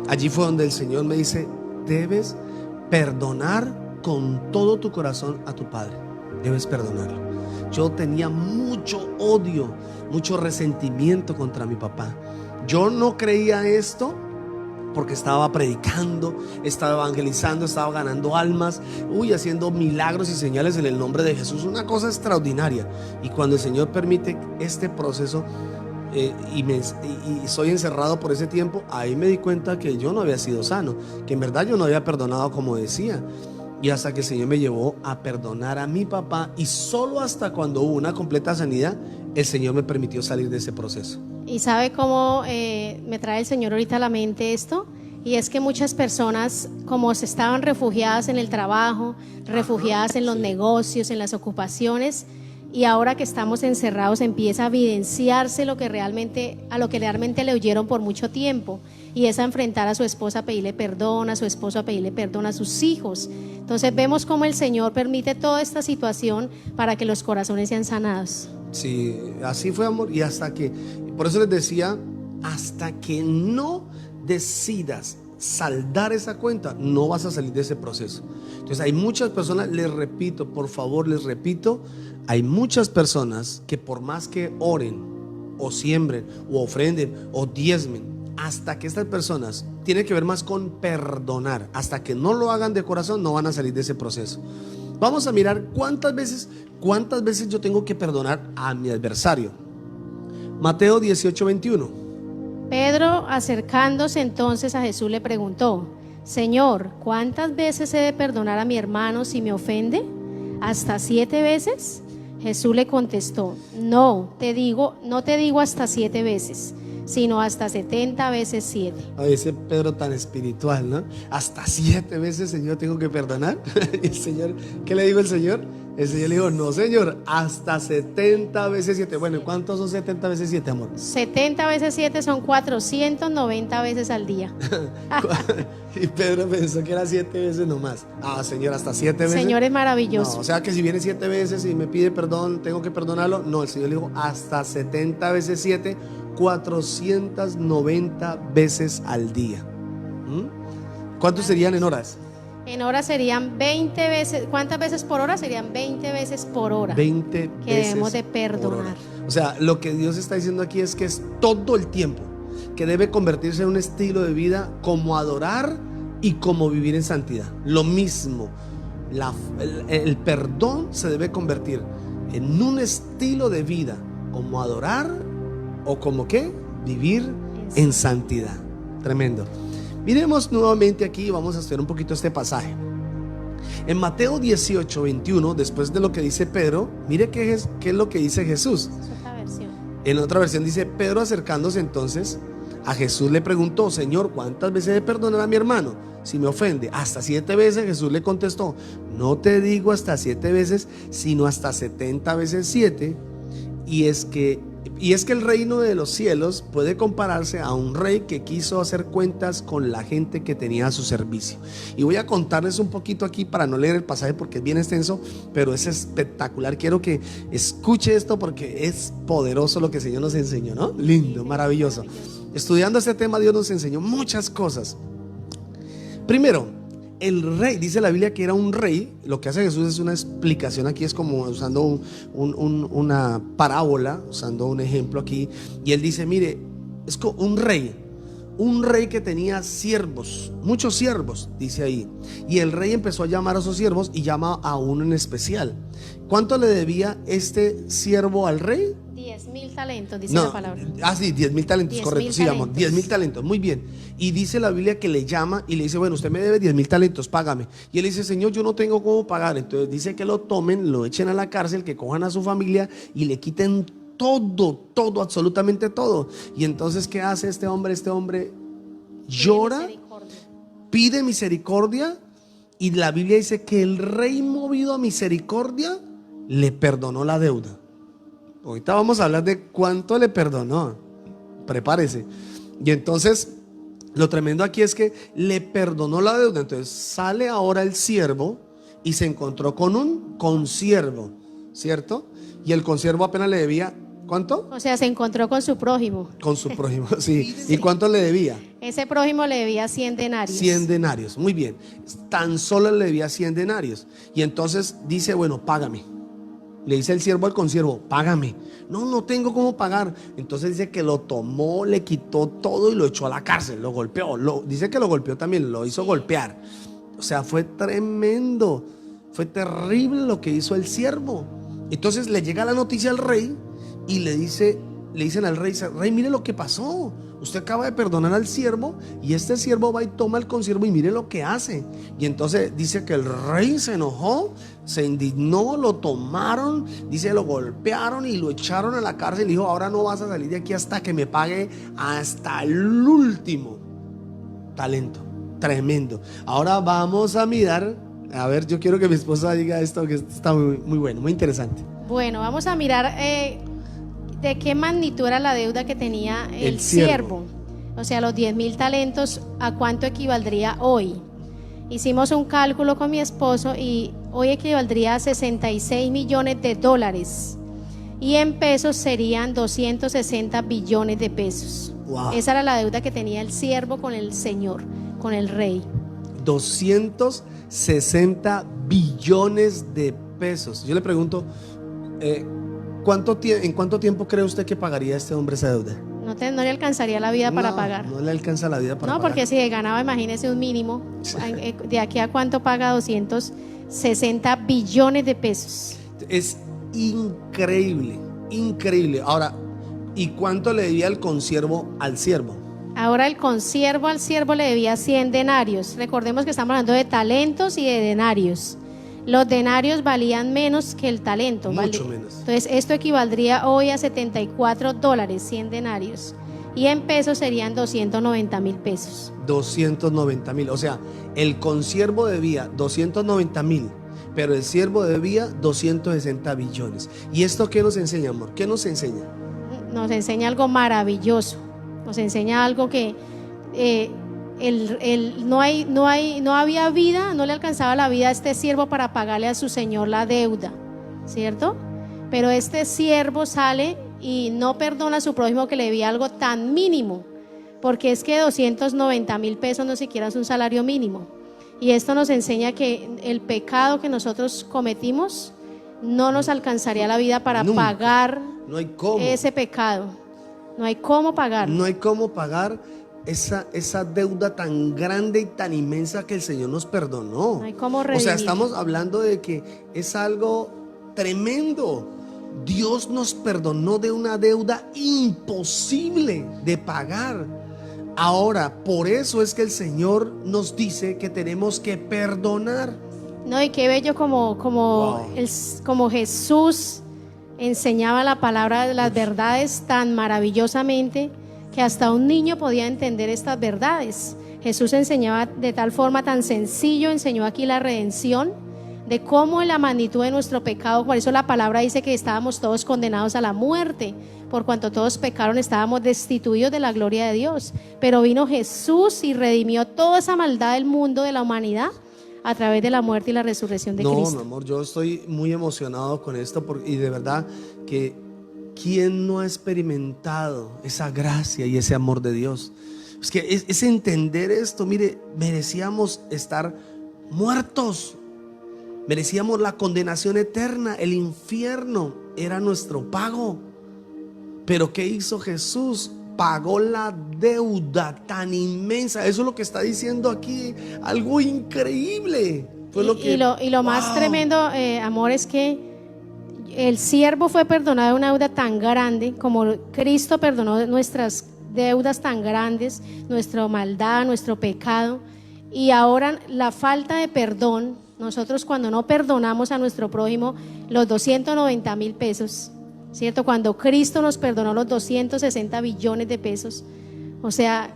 Allí fue donde el Señor me dice: debes perdonar con todo tu corazón a tu padre, debes perdonarlo. Yo tenía mucho odio, mucho resentimiento contra mi papá. Yo no creía esto porque estaba predicando, estaba evangelizando, estaba ganando almas, haciendo milagros y señales en el nombre de Jesús, una cosa extraordinaria. Y cuando el Señor permite este proceso y soy encerrado por ese tiempo, ahí me di cuenta que yo no había sido sano, que en verdad yo no había perdonado como decía. Y hasta que el Señor me llevó a perdonar a mi papá, y solo hasta cuando hubo una completa sanidad, el Señor me permitió salir de ese proceso. ¿Y sabe cómo me trae el Señor ahorita a la mente esto? Y es que muchas personas, como se estaban refugiadas en el trabajo, refugiadas en los negocios, en las ocupaciones, y ahora que estamos encerrados empieza a evidenciarse a lo que realmente le huyeron por mucho tiempo, y es a enfrentar a su esposa, a pedirle perdón, a su esposo, a pedirle perdón, a sus hijos. Entonces vemos cómo el Señor permite toda esta situación para que los corazones sean sanados. Sí, así fue, amor. Y hasta que, por eso les decía, hasta que no decidas saldar esa cuenta, no vas a salir de ese proceso. Entonces hay muchas personas, les repito, por favor, les repito, hay muchas personas que por más que oren o siembren o ofrenden o diezmen, hasta que estas personas, tiene que ver más con perdonar, hasta que no lo hagan de corazón, no van a salir de ese proceso. Vamos a mirar cuántas veces yo tengo que perdonar a mi adversario. Mateo 18:21. Pedro, acercándose entonces a Jesús, le preguntó: Señor, ¿cuántas veces he de perdonar a mi hermano si me ofende? ¿Hasta 7 veces? Jesús le contestó: no te digo hasta 7 veces, sino hasta 70 veces 7. Ese Pedro tan espiritual, ¿no? Hasta 7 veces, Señor, tengo que perdonar. Y el Señor, ¿qué le dijo el Señor? El Señor le dijo: no, Señor, hasta 70 veces 7. Bueno, ¿cuántos son 70 veces 7, amor? 70 veces 7 son 490 veces al día. Y Pedro pensó que era 7 veces nomás. Señor, hasta 7 veces. Señor es maravilloso. No, o sea que si viene 7 veces y me pide perdón, tengo que perdonarlo. No, el Señor le dijo hasta 70 veces 7, 490 veces al día. ¿Cuántos serían en horas? En horas serían 20 veces. ¿Cuántas veces por hora? Serían 20 veces por hora. 20 que veces debemos de perdonar. O sea, lo que Dios está diciendo aquí es que es todo el tiempo, que debe convertirse en un estilo de vida, como adorar y como vivir en santidad. Lo mismo, el perdón se debe convertir en un estilo de vida, como adorar o como ¿qué? Vivir en santidad. Tremendo. Miremos nuevamente aquí, vamos a estudiar un poquito este pasaje. En Mateo 18:21, después de lo que dice Pedro, mire qué es lo que dice Jesús. Es otra versión. En otra versión dice: Pedro, acercándose entonces a Jesús, le preguntó: Señor, ¿cuántas veces he de perdonar a mi hermano si me ofende? Hasta 7 veces. Jesús le contestó: no te digo hasta 7 veces, sino hasta 70 veces 7. Y es que el reino de los cielos puede compararse a un rey que quiso hacer cuentas con la gente que tenía a su servicio. Y voy a contarles un poquito aquí para no leer el pasaje porque es bien extenso, pero es espectacular. Quiero que escuche esto porque es poderoso lo que el Señor nos enseñó, ¿no? Lindo, maravilloso. Estudiando este tema, Dios nos enseñó muchas cosas. Primero, el rey, dice la Biblia que era un rey. Lo que hace Jesús es una explicación aquí, es como usando una parábola, usando un ejemplo aquí. Y él dice: mire, es como un rey que tenía siervos, muchos siervos, dice ahí. Y el rey empezó a llamar a sus siervos y llama a uno en especial. ¿Cuánto le debía este siervo al rey? 10,000 talentos, dice la palabra. Sí, 10,000 talentos, 10,000 correcto, sí, amor, 10,000 talentos, muy bien. Y dice la Biblia que le llama y le dice: bueno, usted me debe 10,000 talentos, págame. Y él dice: Señor, yo no tengo cómo pagar. Entonces dice que lo tomen, lo echen a la cárcel, que cojan a su familia y le quiten todo, absolutamente todo. Y entonces, ¿qué hace este hombre? Este hombre llora, pide misericordia, y la Biblia dice que el rey, movido a misericordia, le perdonó la deuda. Ahorita vamos a hablar de cuánto le perdonó. Prepárese. Y entonces, lo tremendo aquí es que le perdonó la deuda. Entonces sale ahora el siervo y se encontró con un consiervo. ¿cierto? Y el consiervo apenas le debía, ¿cuánto? O sea, se encontró con su prójimo. Con su prójimo, sí. ¿Y cuánto le debía? Ese prójimo le debía 100 denarios. 100 denarios, muy bien. Tan solo le debía 100 denarios. Y entonces dice, bueno, págame. Le dice el siervo al consiervo, págame. No tengo cómo pagar. Entonces dice que lo tomó, le quitó todo y lo echó a la cárcel, lo golpeó. Dice que lo golpeó también, lo hizo golpear. O sea, fue tremendo, fue terrible lo que hizo el siervo. Entonces le llega la noticia al rey y le dicen al rey, rey, mire lo que pasó. Usted acaba de perdonar al siervo y este siervo va y toma al consiervo y mire lo que hace. Y entonces dice que el rey se enojó, se indignó, lo tomaron, dice, lo golpearon y lo echaron a la cárcel. Y dijo, ahora no vas a salir de aquí hasta que me pague hasta el último talento. Tremendo. Ahora vamos a mirar, a ver, yo quiero que mi esposa diga esto, que está muy bueno, muy interesante. Bueno, vamos a mirar de qué magnitud era la deuda que tenía el siervo. O sea, los 10,000 talentos, ¿a cuánto equivaldría hoy? Hicimos un cálculo con mi esposo y hoy equivaldría a 66 millones de dólares. Y en pesos serían 260 billones de pesos. Wow. Esa era la deuda que tenía el siervo con el Señor, con el rey. 260 billones de pesos. Yo le pregunto, ¿en cuánto tiempo cree usted que pagaría este hombre esa deuda? No le alcanzaría la vida para pagar. No le alcanza la vida para pagar. No, porque si ganaba, imagínese un mínimo. ¿De aquí a cuánto paga? 260 billones de pesos. Es increíble, increíble. Ahora, ¿y cuánto le debía el consiervo al siervo? Ahora el consiervo al siervo le debía 100 denarios. Recordemos que estamos hablando de talentos y de denarios. Los denarios valían menos que el talento. Mucho menos. Entonces esto equivaldría hoy a 74 dólares, 100 denarios. Y en pesos serían 290,000 pesos. 290,000. O sea, el consiervo debía 290,000, pero el siervo debía 260 billones. ¿Y esto qué nos enseña, amor? ¿Qué nos enseña? Nos enseña algo maravilloso. Nos enseña algo que no había vida, no le alcanzaba la vida a este siervo para pagarle a su señor la deuda, ¿cierto? Pero este siervo sale y no perdona a su prójimo que le debía algo tan mínimo, porque es que 290,000 pesos no siquiera es un salario mínimo. Y esto nos enseña que el pecado que nosotros cometimos no nos alcanzaría la vida para Nunca. Pagar No hay cómo. ese pecado. No hay cómo pagar. No hay cómo pagar esa deuda tan grande y tan inmensa que el Señor nos perdonó. No hay cómo redimir. O sea, estamos hablando de que es algo tremendo. Dios nos perdonó de una deuda imposible de pagar. Ahora, por eso es que el Señor nos dice que tenemos que perdonar. No, y qué bello como Jesús enseñaba la palabra, las verdades tan maravillosamente que hasta un niño podía entender estas verdades. Jesús enseñaba de tal forma tan sencillo, enseñó aquí la redención, de cómo en la magnitud de nuestro pecado, por eso la palabra dice que estábamos todos condenados a la muerte, por cuanto todos pecaron, estábamos destituidos de la gloria de Dios, pero vino Jesús y redimió toda esa maldad del mundo, de la humanidad, a través de la muerte y la resurrección de Cristo. No, mi amor, yo estoy muy emocionado con esto y de verdad que ¿quién no ha experimentado esa gracia y ese amor de Dios? Es que es entender esto. Mire, merecíamos estar muertos, merecíamos la condenación eterna, el infierno era nuestro pago. Pero ¿qué hizo Jesús? Pagó la deuda tan inmensa. Eso es lo que está diciendo aquí, algo increíble. Fue y lo más tremendo, amor, es que el siervo fue perdonado de una deuda tan grande como Cristo perdonó nuestras deudas tan grandes, nuestra maldad, nuestro pecado. Y ahora la falta de perdón, nosotros cuando no perdonamos a nuestro prójimo los 290,000 pesos, ¿cierto? Cuando Cristo nos perdonó los 260 billones de pesos. O sea,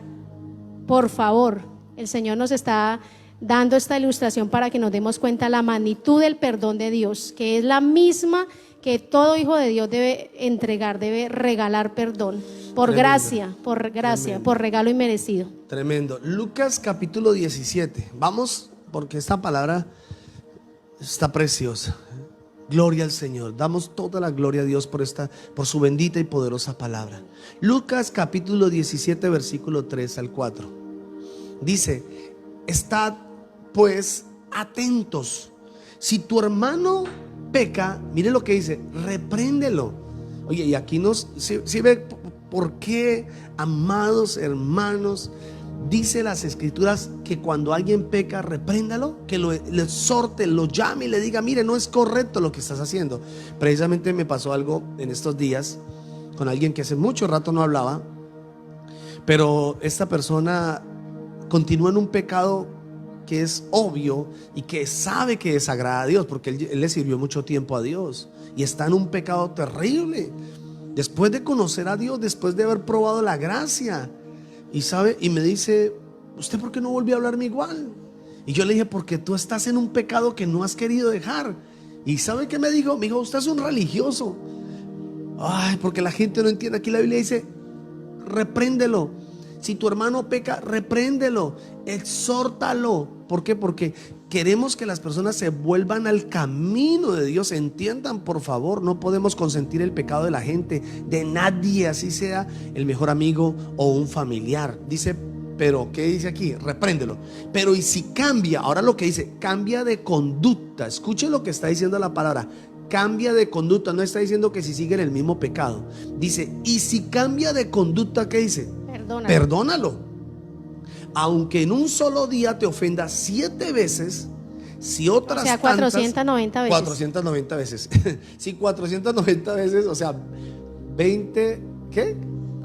por favor, el Señor nos está dando esta ilustración para que nos demos cuenta la magnitud del perdón de Dios, que es la misma que todo hijo de Dios debe entregar, debe regalar perdón, por Tremendo. gracia, por regalo inmerecido. Tremendo. Lucas capítulo 17. Vamos, porque esta palabra está preciosa. Gloria al Señor. Damos toda la gloria a Dios por su bendita y poderosa palabra. Lucas capítulo 17 versículo 3 al 4. Dice: estad pues atentos. Si tu hermano peca, mire lo que dice, repréndelo. Oye, y aquí si ve por qué, amados hermanos, dice las escrituras que cuando alguien peca, repréndalo, que lo exhorte, lo llame y le diga: mire, no es correcto lo que estás haciendo. Precisamente me pasó algo en estos días con alguien que hace mucho rato no hablaba, pero esta persona continúa en un pecado que es obvio y que sabe que desagrada a Dios, porque él le sirvió mucho tiempo a Dios y está en un pecado terrible después de conocer a Dios, después de haber probado la gracia. Y sabe, y me dice: ¿usted por qué no volvió a hablarme igual? Y yo le dije: porque tú estás en un pecado que no has querido dejar. Y ¿sabe qué me dijo? Me dijo: usted es un religioso. Ay, porque la gente no entiende. Aquí la Biblia dice: repréndelo. Si tu hermano peca, repréndelo, exhórtalo. ¿Por qué? Porque queremos que las personas se vuelvan al camino de Dios. Entiendan, por favor, no podemos consentir el pecado de la gente, de nadie, así sea el mejor amigo o un familiar. Dice, pero ¿qué dice aquí? Repréndelo. Pero y si cambia, ahora lo que dice, cambia de conducta. Escuchen lo que está diciendo la palabra. Cambia de conducta. No está diciendo que si sigue en el mismo pecado. Dice, y si cambia de conducta, ¿qué dice? Perdónalo. Aunque en un solo día te ofenda 7 veces, si otras, o sea, 490 veces. 490 veces. Si 490 veces, o sea, 20, ¿qué?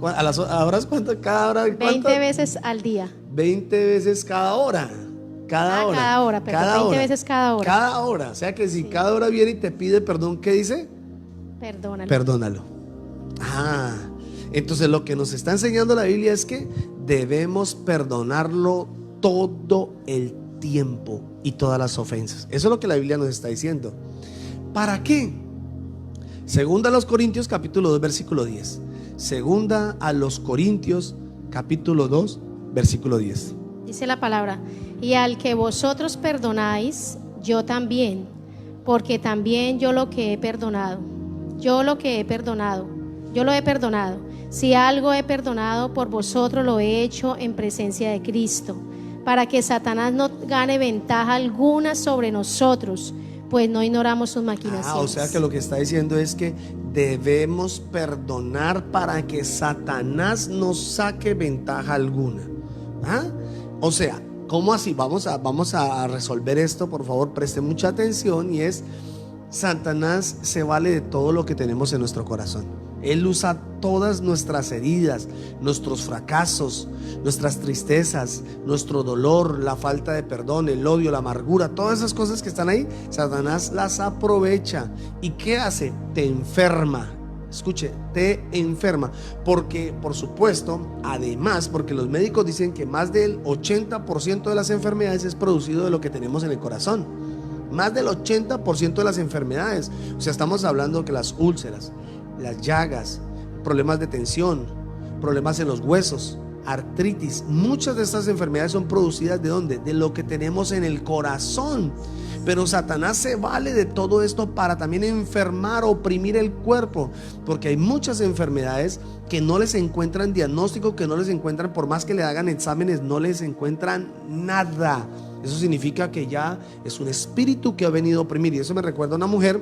¿A las horas cuánto? Cada hora, 20 veces al día. 20 veces cada hora. Cada hora. Cada hora, pero 20 veces cada hora. Cada hora. O sea que si cada hora viene y te pide perdón, ¿qué dice? Perdónalo. Entonces lo que nos está enseñando la Biblia es que debemos perdonarlo todo el tiempo y todas las ofensas. Eso es lo que la Biblia nos está diciendo. ¿Para qué? Segunda a los Corintios capítulo 2 versículo 10. Segunda a los Corintios capítulo 2 versículo 10. Dice la palabra: y al que vosotros perdonáis, yo también, porque también yo lo he perdonado. Si algo he perdonado, por vosotros lo he hecho en presencia de Cristo, para que Satanás no gane ventaja alguna sobre nosotros, pues no ignoramos sus maquinaciones. O sea que lo que está diciendo es que debemos perdonar para que Satanás no saque ventaja alguna. O sea, ¿cómo así? Vamos a resolver esto, por favor, preste mucha atención. Y es: Satanás se vale de todo lo que tenemos en nuestro corazón. Él usa todas nuestras heridas, nuestros fracasos, nuestras tristezas, nuestro dolor, la falta de perdón, el odio, la amargura, todas esas cosas que están ahí. Satanás las aprovecha. ¿Y qué hace? Te enferma. Escuche, te enferma. Porque, por supuesto, además, porque los médicos dicen que más del 80% de las enfermedades es producido de lo que tenemos en el corazón. Más del 80% de las enfermedades. O sea, estamos hablando que las úlceras, las llagas, problemas de tensión, problemas en los huesos, artritis, muchas de estas enfermedades son producidas ¿de dónde? De lo que tenemos en el corazón. Pero Satanás se vale de todo esto para también enfermar, oprimir el cuerpo, porque hay muchas enfermedades que no les encuentran diagnóstico, que no les encuentran, por más que le hagan exámenes, no les encuentran nada. Eso significa que ya es un espíritu que ha venido a oprimir. Y eso me recuerda a una mujer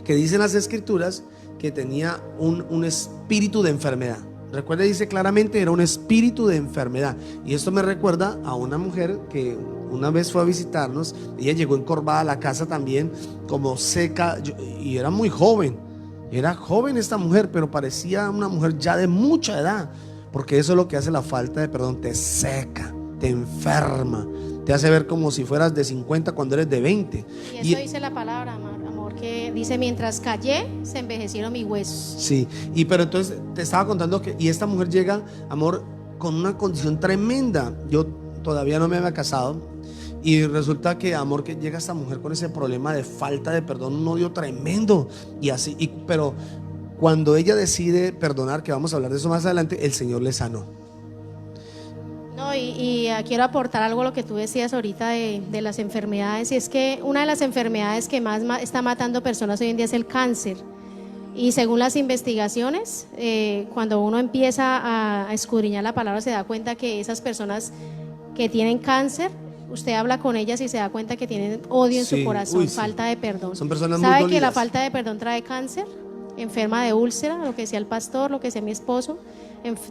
que dice en las escrituras que tenía un espíritu de enfermedad. Recuerda, dice claramente, era un espíritu de enfermedad. Y esto me recuerda a una mujer que una vez fue a visitarnos. Ella llegó encorvada a la casa también, como seca, y era muy joven. Era joven esta mujer, pero parecía una mujer ya de mucha edad, porque eso es lo que hace la falta de perdón: te seca, te enferma, te hace ver como si fueras de 50 cuando eres de 20. Y eso dice la palabra, amor, que dice: mientras callé, se envejecieron mis huesos. Sí, pero entonces te estaba contando que, y esta mujer llega, amor, con una condición tremenda. Yo todavía no me había casado, y resulta que, amor, que llega esta mujer con ese problema de falta de perdón, un odio tremendo, y así, pero cuando ella decide perdonar, que vamos a hablar de eso más adelante, el Señor le sanó. No, quiero aportar algo a lo que tú decías ahorita de las enfermedades, y es que una de las enfermedades que más está matando personas hoy en día es el cáncer. Y según las investigaciones, cuando uno empieza a escudriñar la palabra, se da cuenta que esas personas que tienen cáncer, usted habla con ellas y se da cuenta que tienen odio en su corazón, falta de perdón. Son personas muy ¿Sabe dolidas. que la falta de perdón trae cáncer? Enferma de úlcera, lo que decía el pastor, lo que decía mi esposo,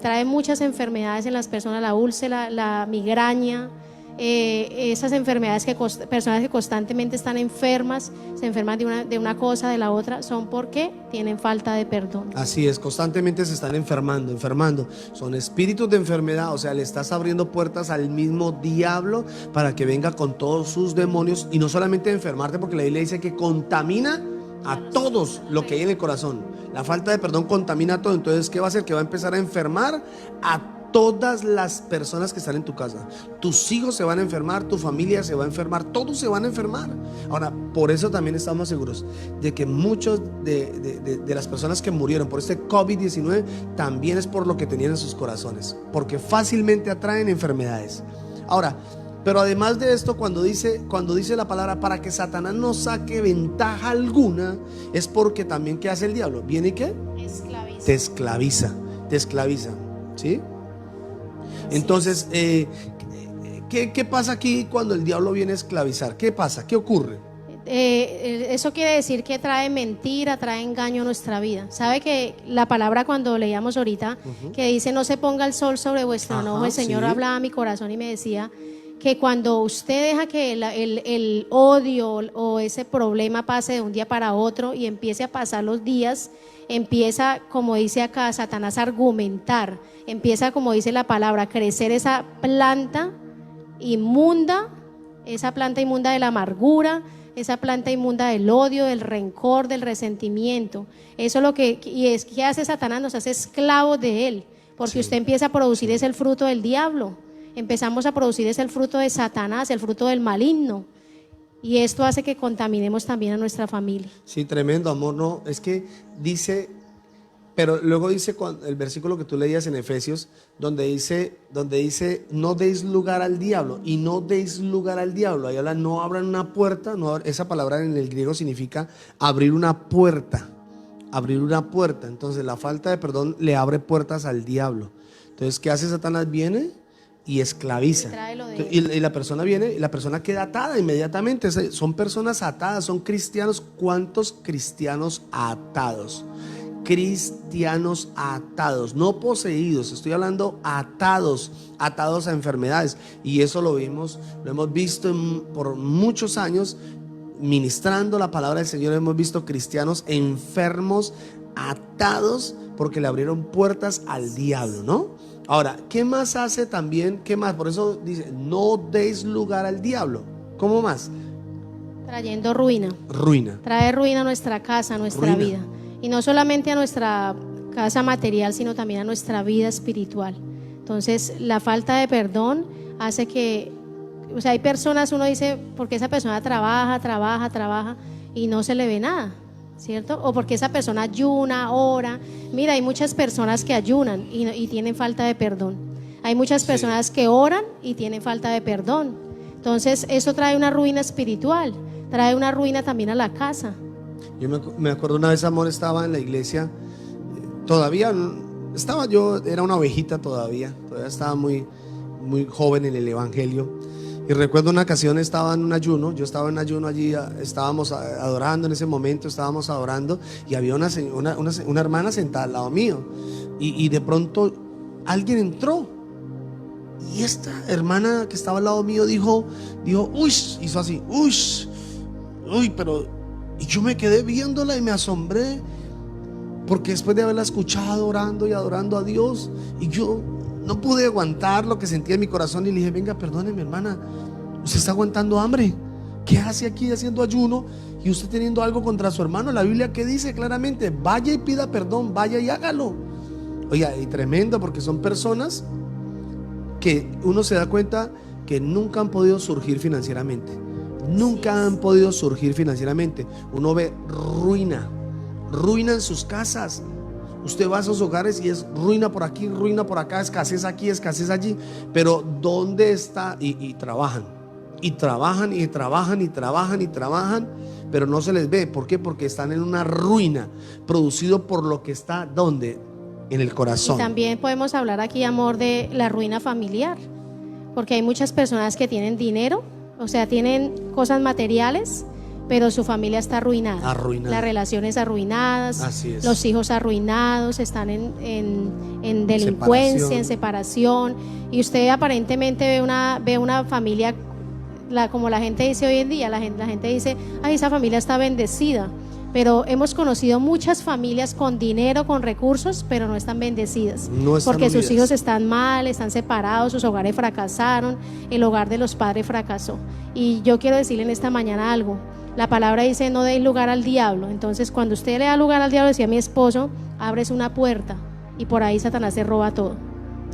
trae muchas enfermedades en las personas, la úlcera, la migraña, esas enfermedades personas que constantemente están enfermas, se enferman de una cosa, de la otra, son porque tienen falta de perdón. Así es, constantemente se están enfermando. Son espíritus de enfermedad, o sea, le estás abriendo puertas al mismo diablo para que venga con todos sus demonios, y no solamente enfermarte, porque la Biblia dice que contamina a todos lo que hay en el corazón. La falta de perdón contamina todo. Entonces, ¿qué va a hacer? Que va a empezar a enfermar a todas las personas que están en tu casa. Tus hijos se van a enfermar, tu familia se va a enfermar, todos se van a enfermar. Ahora, por eso también estamos seguros de que muchos de las personas que murieron por este COVID-19 también es por lo que tenían en sus corazones, porque fácilmente atraen enfermedades. Ahora, pero además de esto, cuando dice la palabra para que Satanás no saque ventaja alguna, es porque también, ¿qué hace el diablo? ¿Viene y qué? Te esclaviza, ¿sí? Entonces, ¿qué pasa aquí cuando el diablo viene a esclavizar? ¿Qué pasa? ¿Qué ocurre? Eso quiere decir que trae mentira, trae engaño a nuestra vida. ¿Sabe que la palabra, cuando leíamos ahorita, que dice no se ponga el sol sobre vuestro enojo? El Señor hablaba a mi corazón y me decía que cuando usted deja que el odio o ese problema pase de un día para otro y empiece a pasar los días, empieza, como dice acá Satanás, a argumentar, empieza, como dice la palabra, a crecer esa planta inmunda de la amargura, esa planta inmunda del odio, del rencor, del resentimiento. Eso es lo que, ¿qué hace Satanás? Nos hace esclavos de él, porque usted empieza a producir el fruto del diablo. Empezamos a producir el fruto de Satanás, el fruto del maligno, y esto hace que contaminemos también a nuestra familia. Sí, tremendo, amor. No, es que dice, pero luego dice el versículo que tú leías en Efesios, donde dice no deis lugar al diablo, y no deis lugar al diablo. Ahí habla, no abran una puerta. Esa palabra en el griego significa abrir una puerta. Entonces la falta de perdón le abre puertas al diablo. Entonces, ¿qué hace Satanás? Viene y esclaviza, y la persona viene y la persona queda atada inmediatamente. Son personas atadas, son cristianos. ¿Cuántos cristianos atados? Cristianos atados, no poseídos, estoy hablando atados a enfermedades, y eso lo hemos visto por muchos años ministrando la palabra del Señor. Hemos visto cristianos enfermos, atados, porque le abrieron puertas al diablo, ¿no? Ahora, ¿qué más hace también? ¿Qué más? Por eso dice, no deis lugar al diablo. ¿Cómo más? Trayendo ruina. Trae ruina a nuestra casa, a nuestra vida. Y no solamente a nuestra casa material, sino también a nuestra vida espiritual. Entonces, la falta de perdón hace que, o sea, hay personas, uno dice, porque esa persona trabaja y no se le ve nada, ¿cierto? O porque esa persona ayuna, ora. Mira, hay muchas personas que ayunan y tienen falta de perdón. Hay muchas personas que oran y tienen falta de perdón. Entonces, eso trae una ruina espiritual, trae una ruina también a la casa. Yo me acuerdo una vez, amor, estaba en la iglesia, todavía estaba yo, era una ovejita todavía estaba muy, muy joven en el evangelio. Y recuerdo una ocasión, estaba en un ayuno, yo estaba en ayuno allí, estábamos adorando en ese momento, estábamos adorando, y había una hermana sentada al lado mío, y de pronto alguien entró, y esta hermana que estaba al lado mío dijo, uy, hizo así, uy, pero... Y yo me quedé viéndola y me asombré, porque después de haberla escuchado orando y adorando a Dios, y yo no pude aguantar lo que sentía en mi corazón, y le dije, venga, perdóneme, hermana, usted está aguantando hambre. ¿Qué hace aquí haciendo ayuno y usted teniendo algo contra su hermano? La Biblia, ¿qué dice claramente? Vaya y pida perdón, vaya y hágalo. Oiga, y tremendo, porque son personas que uno se da cuenta que nunca han podido surgir financieramente. Nunca han podido surgir financieramente. Uno ve ruina en sus casas. Usted va a esos hogares y es ruina por aquí, ruina por acá, escasez aquí, escasez allí. Pero ¿dónde está? Y trabajan. Y trabajan y trabajan y trabajan y trabajan, pero no se les ve. ¿Por qué? Porque están en una ruina, producido por lo que está, ¿dónde? En el corazón. Y también podemos hablar aquí, amor, de la ruina familiar, porque hay muchas personas que tienen dinero, o sea, tienen cosas materiales, pero su familia está arruinada. Las relaciones arruinadas. Así es. Los hijos arruinados, están en delincuencia, en separación. Y usted aparentemente ve una familia, como la gente dice hoy en día, la gente dice, ay, esa familia está bendecida. Pero hemos conocido muchas familias con dinero, con recursos, pero no están bendecidas, no están porque unidas. sus hijos están mal, están separados, sus hogares fracasaron, el hogar de los padres fracasó. Y yo quiero decirle en esta mañana algo. La palabra dice: no deis lugar al diablo. Entonces, cuando usted le da lugar al diablo, decía mi esposo, abres una puerta y por ahí Satanás se roba todo.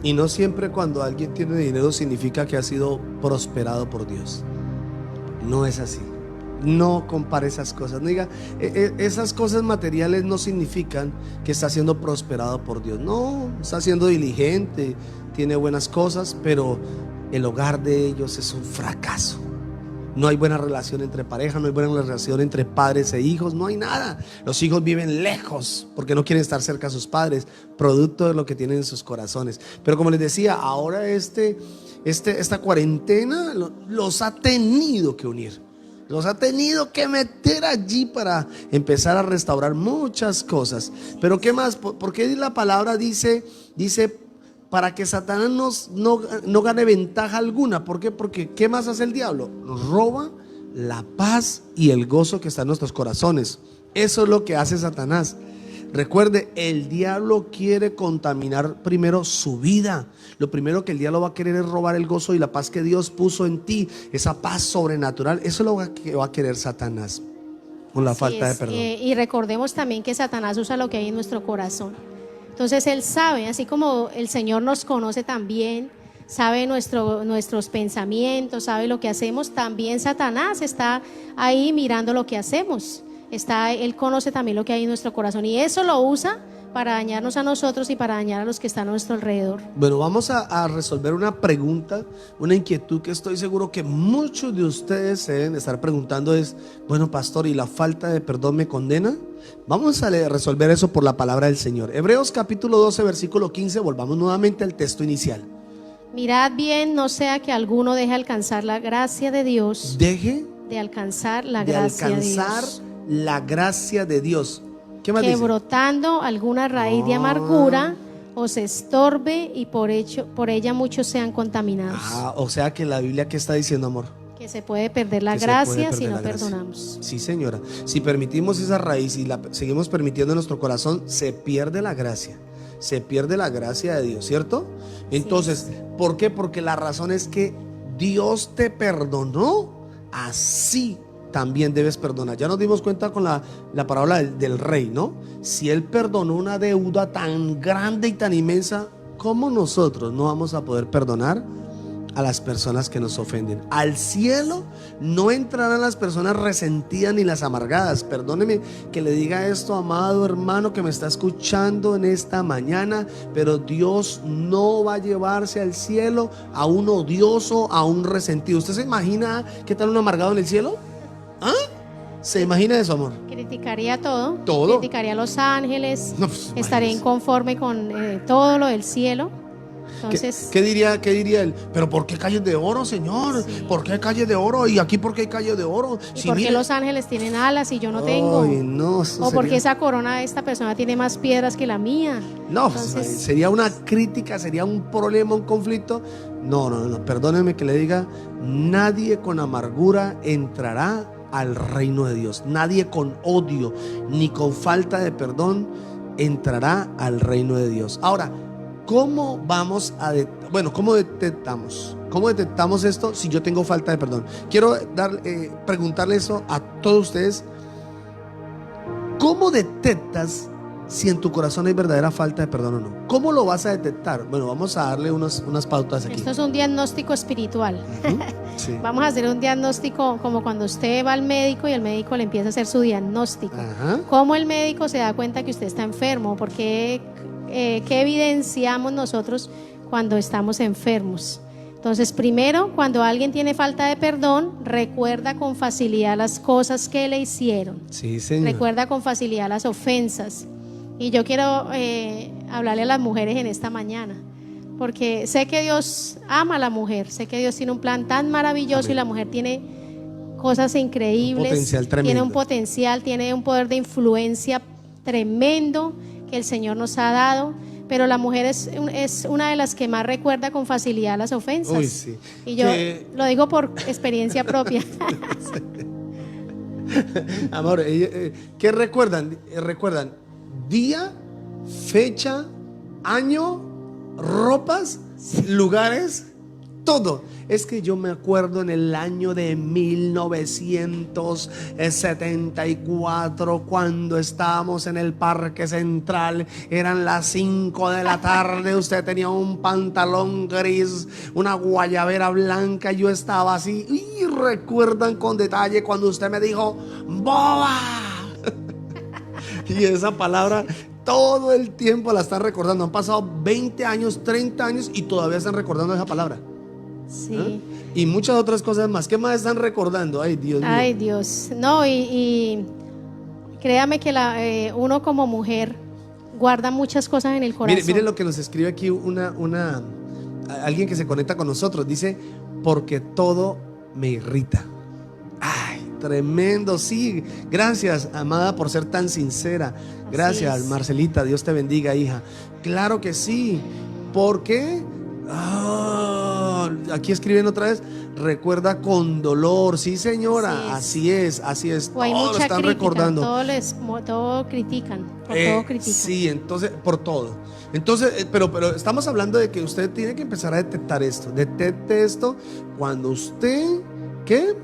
Y no siempre cuando alguien tiene dinero significa que ha sido prosperado por Dios. No es así. No compare esas cosas. No diga, esas cosas materiales no significan que está siendo prosperado por Dios. No, está siendo diligente, tiene buenas cosas, pero el hogar de ellos es un fracaso. No hay buena relación entre pareja, no hay buena relación entre padres e hijos, no hay nada. Los hijos viven lejos porque no quieren estar cerca a sus padres, producto de lo que tienen en sus corazones. Pero como les decía, ahora esta cuarentena los ha tenido que unir. Los ha tenido que meter allí para empezar a restaurar muchas cosas. Pero ¿qué más? ¿Por qué la palabra dice para que Satanás no gane ventaja alguna? ¿Por qué? Porque ¿qué más hace el diablo? Nos roba la paz y el gozo que está en nuestros corazones. Eso es lo que hace Satanás. Recuerde, el diablo quiere contaminar primero su vida. Lo primero que el diablo va a querer es robar el gozo y la paz que Dios puso en ti, esa paz sobrenatural. Eso es lo que va a querer Satanás, con la falta de perdón. Y recordemos también que Satanás usa lo que hay en nuestro corazón. Entonces él sabe, así como el Señor nos conoce también, sabe nuestros pensamientos, sabe lo que hacemos, también Satanás está ahí mirando lo que hacemos. Él conoce también lo que hay en nuestro corazón y eso lo usa para dañarnos a nosotros y para dañar a los que están a nuestro alrededor. Bueno, vamos a resolver una pregunta, una inquietud que estoy seguro que muchos de ustedes se deben estar preguntando es: bueno, pastor, ¿y la falta de perdón me condena? Vamos a resolver eso por la palabra del Señor. Hebreos capítulo 12, versículo 15, volvamos nuevamente al texto inicial. Mirad bien, no sea que alguno deje alcanzar la gracia de Dios. Deje de alcanzar la gracia de Dios. La gracia de Dios. ¿Qué más que dice? Brotando alguna raíz de amargura os estorbe y por ella muchos sean contaminados. O sea que la Biblia, ¿qué está diciendo, amor? Que se puede perder la gracia si no perdonamos. Sí, señora. Si permitimos esa raíz y la seguimos permitiendo en nuestro corazón, se pierde la gracia. Se pierde la gracia de Dios, ¿cierto? Entonces, ¿por qué? Porque la razón es que Dios te perdonó, así también debes perdonar. Ya nos dimos cuenta con la parábola del rey, ¿no? Si él perdonó una deuda tan grande y tan inmensa, ¿cómo nosotros no vamos a poder perdonar a las personas que nos ofenden? Al cielo no entrarán las personas resentidas ni las amargadas. Perdóneme que le diga esto, amado hermano que me está escuchando en esta mañana, pero Dios no va a llevarse al cielo a un odioso, a un resentido. ¿Usted se imagina qué tal un amargado en el cielo? ¿Ah? ¿Se imagina eso, amor? Criticaría todo. ¿Todo? Criticaría a los ángeles. No, pues, estaría inconforme con todo lo del cielo. Entonces, ¿Qué diría él? ¿Pero por qué calles de oro, Señor? Sí. ¿Por qué calles de oro? ¿Y aquí por qué hay calles de oro? ¿y por qué los ángeles tienen alas y yo no tengo? Ay, no, o porque esa corona de esta persona tiene más piedras que la mía. No, entonces, sería una crítica, sería un problema, un conflicto. No, perdóneme que le diga, nadie con amargura entrará al reino de Dios. Nadie con odio ni con falta de perdón entrará al reino de Dios. Ahora, ¿cómo vamos a cómo detectamos? ¿Cómo detectamos esto si yo tengo falta de perdón? Quiero preguntarle eso a todos ustedes. ¿Cómo detectas si en tu corazón hay verdadera falta de perdón o no. ¿Cómo lo vas a detectar? Bueno, vamos a darle unas pautas aquí. Esto es un diagnóstico espiritual. Sí. Vamos a hacer un diagnóstico como cuando usted va al médico y el médico le empieza a hacer su diagnóstico. Ajá. ¿Cómo el médico se da cuenta que usted está enfermo? Porque ¿qué evidenciamos nosotros cuando estamos enfermos? Entonces, primero, cuando alguien tiene falta de perdón, recuerda con facilidad las cosas que le hicieron. Sí, señor. Recuerda con facilidad las ofensas. Y yo quiero hablarle a las mujeres en esta mañana, porque sé que Dios ama a la mujer, sé que Dios tiene un plan tan maravilloso. Amén. Y la mujer tiene cosas increíbles, un potencial tremendo. Tiene un potencial, tiene un poder de influencia tremendo que el Señor nos ha dado. Pero la mujer es una de las que más recuerda con facilidad las ofensas. Uy, sí. Y yo lo digo por experiencia propia. Amor, ¿qué recuerdan? ¿Recuerdan día, fecha, año, ropas, lugares? Todo. Es que yo me acuerdo en el año de 1974, cuando estábamos en el Parque Central, eran las 5 de la tarde, usted tenía un pantalón gris, una guayabera blanca, yo estaba así, y recuerdan con detalle cuando usted me dijo ¡boba! Y esa palabra todo el tiempo la están recordando. Han pasado 20 años, 30 años y todavía están recordando esa palabra. Sí. ¿Ah? Y muchas otras cosas más. ¿Qué más están recordando? Ay, Dios mío. Ay, Dios. No, y créame que uno como mujer guarda muchas cosas en el corazón. Mire lo que nos escribe aquí alguien que se conecta con nosotros. Dice, porque todo me irrita. Ay, tremendo, sí. Gracias, amada, por ser tan sincera. Gracias, Marcelita, Dios te bendiga, hija. Claro que sí. ¿Por qué? Aquí escriben otra vez, recuerda con dolor. Sí, señora, así es. O hay todo mucha lo están crítica, recordando. todo critican, todo critican. Sí, entonces, por todo. Entonces, pero estamos hablando de que usted tiene que empezar a detectar esto. Detecte esto cuando usted, ¿qué?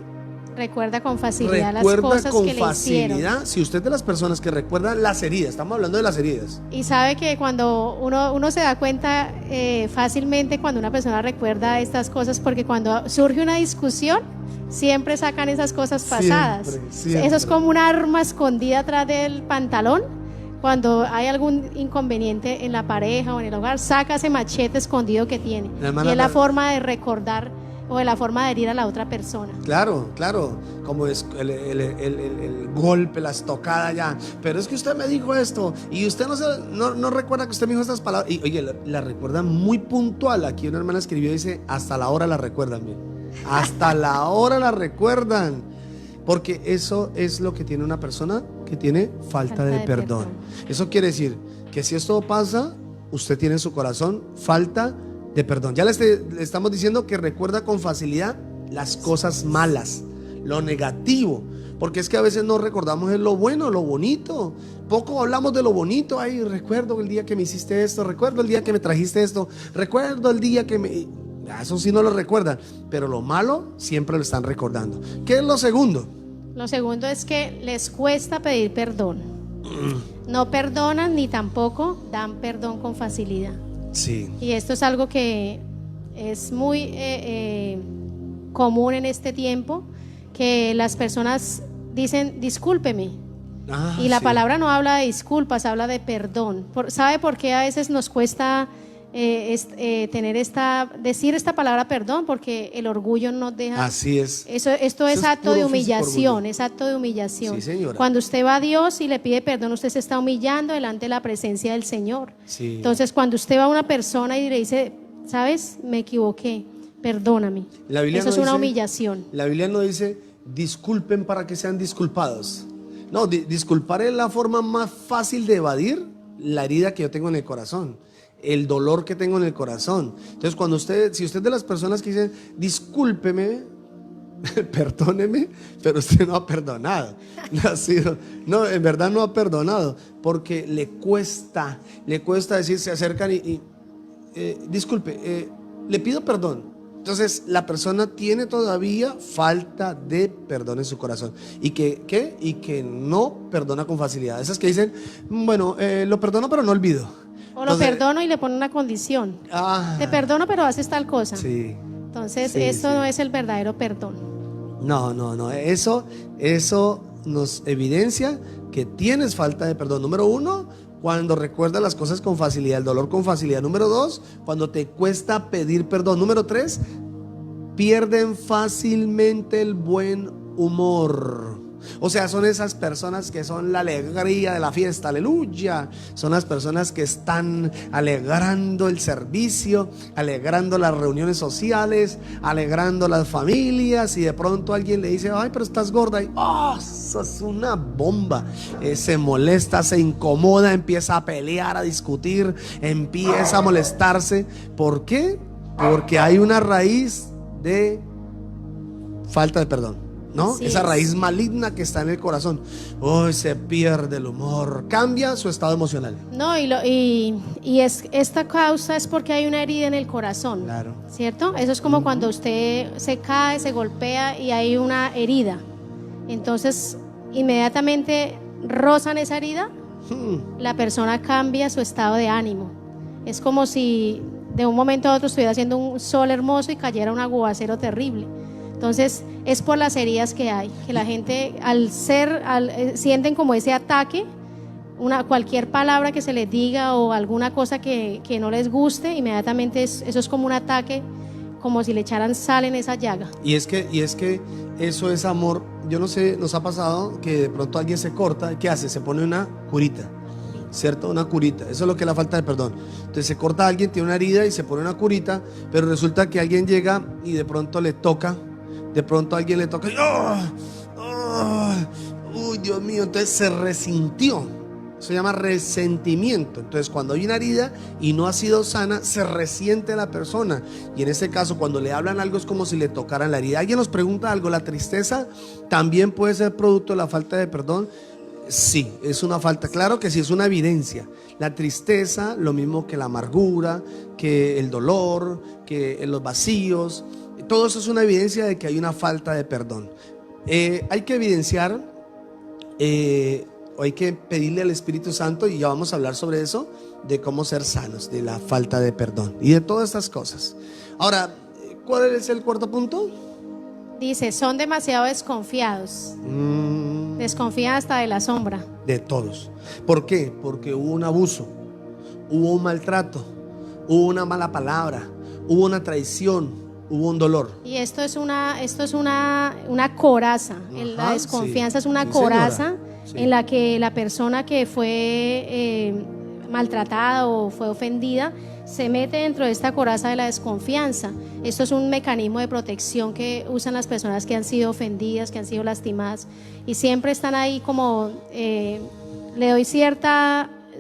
Recuerda con facilidad las cosas que le hicieron. Si usted es de las personas que recuerdan las heridas, estamos hablando de las heridas. Y sabe que cuando uno se da cuenta fácilmente cuando una persona recuerda estas cosas, porque cuando surge una discusión, siempre sacan esas cosas pasadas. Siempre. Eso es como un arma escondida atrás del pantalón. Cuando hay algún inconveniente en la pareja o en el hogar, saca ese machete escondido que tiene. Y es la forma de recordar o de la forma de herir a la otra persona. Claro, como es el golpe, la estocada ya. Pero es que usted me dijo esto y usted no recuerda que usted me dijo estas palabras. Y oye, la recuerda muy puntual. Aquí una hermana escribió, dice, hasta la hora la recuerdan bien. Hasta la hora la recuerdan. Porque eso es lo que tiene una persona que tiene falta de perdón. Eso quiere decir que si esto pasa, usted tiene en su corazón falta de perdón. Ya le estamos diciendo que recuerda con facilidad las cosas malas, lo negativo, porque es que a veces no recordamos lo bueno, lo bonito. Poco hablamos de lo bonito. Ay, recuerdo el día que me hiciste esto, recuerdo el día que me trajiste esto, recuerdo el día que me... Eso sí no lo recuerdan, pero lo malo siempre lo están recordando. ¿Qué es lo segundo? Lo segundo es que les cuesta pedir perdón. No perdonan ni tampoco dan perdón con facilidad. Sí. Y esto es algo que es muy común en este tiempo, que las personas dicen discúlpeme. Y la palabra no habla de disculpas, habla de perdón. ¿Sabe por qué a veces nos cuesta decir esta palabra perdón? Porque el orgullo nos deja. Así es. Esto es acto de humillación, es acto de humillación. Sí, señora. Cuando usted va a Dios y le pide perdón, usted se está humillando delante de la presencia del Señor. Sí. Entonces, cuando usted va a una persona y le dice, ¿sabes? Me equivoqué, perdóname. Eso es una humillación. La Biblia no dice disculpen para que sean disculpados. No, disculpar es la forma más fácil de evadir la herida que yo tengo en el corazón, el dolor que tengo en el corazón. Entonces, si usted es de las personas que dicen discúlpeme, perdóneme, pero usted no ha perdonado. No, en verdad no ha perdonado, porque le cuesta decir, se acercan y disculpe, le pido perdón. Entonces la persona tiene todavía falta de perdón en su corazón. Y que no perdona con facilidad. Esas que dicen, bueno, lo perdono pero no olvido. O lo perdono y le pone una condición. Te perdono pero haces tal cosa. Sí. Entonces Sí, esto sí. no es el verdadero perdón. No. Eso nos evidencia que tienes falta de perdón. Número uno, cuando recuerdas las cosas con facilidad, el dolor con facilidad. Número dos, cuando te cuesta pedir perdón. Número tres, pierden fácilmente el buen humor. O sea, son esas personas que son la alegría de la fiesta, aleluya. Son las personas que están alegrando el servicio, alegrando las reuniones sociales, alegrando las familias. Y de pronto alguien le dice, ay, pero estás gorda. Y eso es una bomba. Se molesta, se incomoda, empieza a pelear, a discutir, empieza a molestarse. ¿Por qué? Porque hay una raíz de falta de perdón, ¿no? Así Esa es. raíz maligna que está en el corazón. Se pierde el humor, cambia su estado emocional. No, esta causa es porque hay una herida en el corazón. Claro. ¿Cierto? Eso es como cuando usted se cae, se golpea y hay una herida. Entonces, inmediatamente rozan esa herida, la persona cambia su estado de ánimo. Es como si de un momento a otro estuviera haciendo un sol hermoso y cayera un aguacero terrible. Entonces es por las heridas que hay, que la gente sienten como ese ataque, cualquier palabra que se les diga o alguna cosa que no les guste, inmediatamente eso es como un ataque, como si le echaran sal en esa llaga. Y es que eso es amor. Yo no sé, nos ha pasado que de pronto alguien se corta. ¿Qué hace? Se pone una curita, ¿cierto? Una curita. Eso es lo que es la falta de perdón. Entonces se corta a alguien, tiene una herida y se pone una curita, pero resulta que alguien llega y de pronto le toca. De pronto alguien le toca y uy, Dios mío, entonces se resintió. Eso se llama resentimiento. Entonces cuando hay una herida y no ha sido sana, se resiente la persona. Y en ese caso, cuando le hablan algo, es como si le tocaran la herida. Alguien nos pregunta algo, ¿la tristeza también puede ser producto de la falta de perdón? Sí, es una falta, claro que sí, es una evidencia. La tristeza, lo mismo que la amargura, que el dolor, que los vacíos, todo eso es una evidencia de que hay una falta de perdón. Hay que evidenciar, hay que pedirle al Espíritu Santo, y ya vamos a hablar sobre eso, de cómo ser sanos de la falta de perdón y de todas estas cosas. Ahora, ¿cuál es el cuarto punto? Dice, son demasiado desconfiados. Desconfían hasta de la sombra. De todos. ¿Por qué? Porque hubo un abuso, hubo un maltrato, hubo una mala palabra, hubo una traición, hubo un dolor. Y esto es una coraza. La desconfianza es una coraza en la que la persona que fue maltratada o fue ofendida se mete dentro de esta coraza de la desconfianza. Esto es un mecanismo de protección que usan las personas que han sido ofendidas, que han sido lastimadas, y siempre están ahí como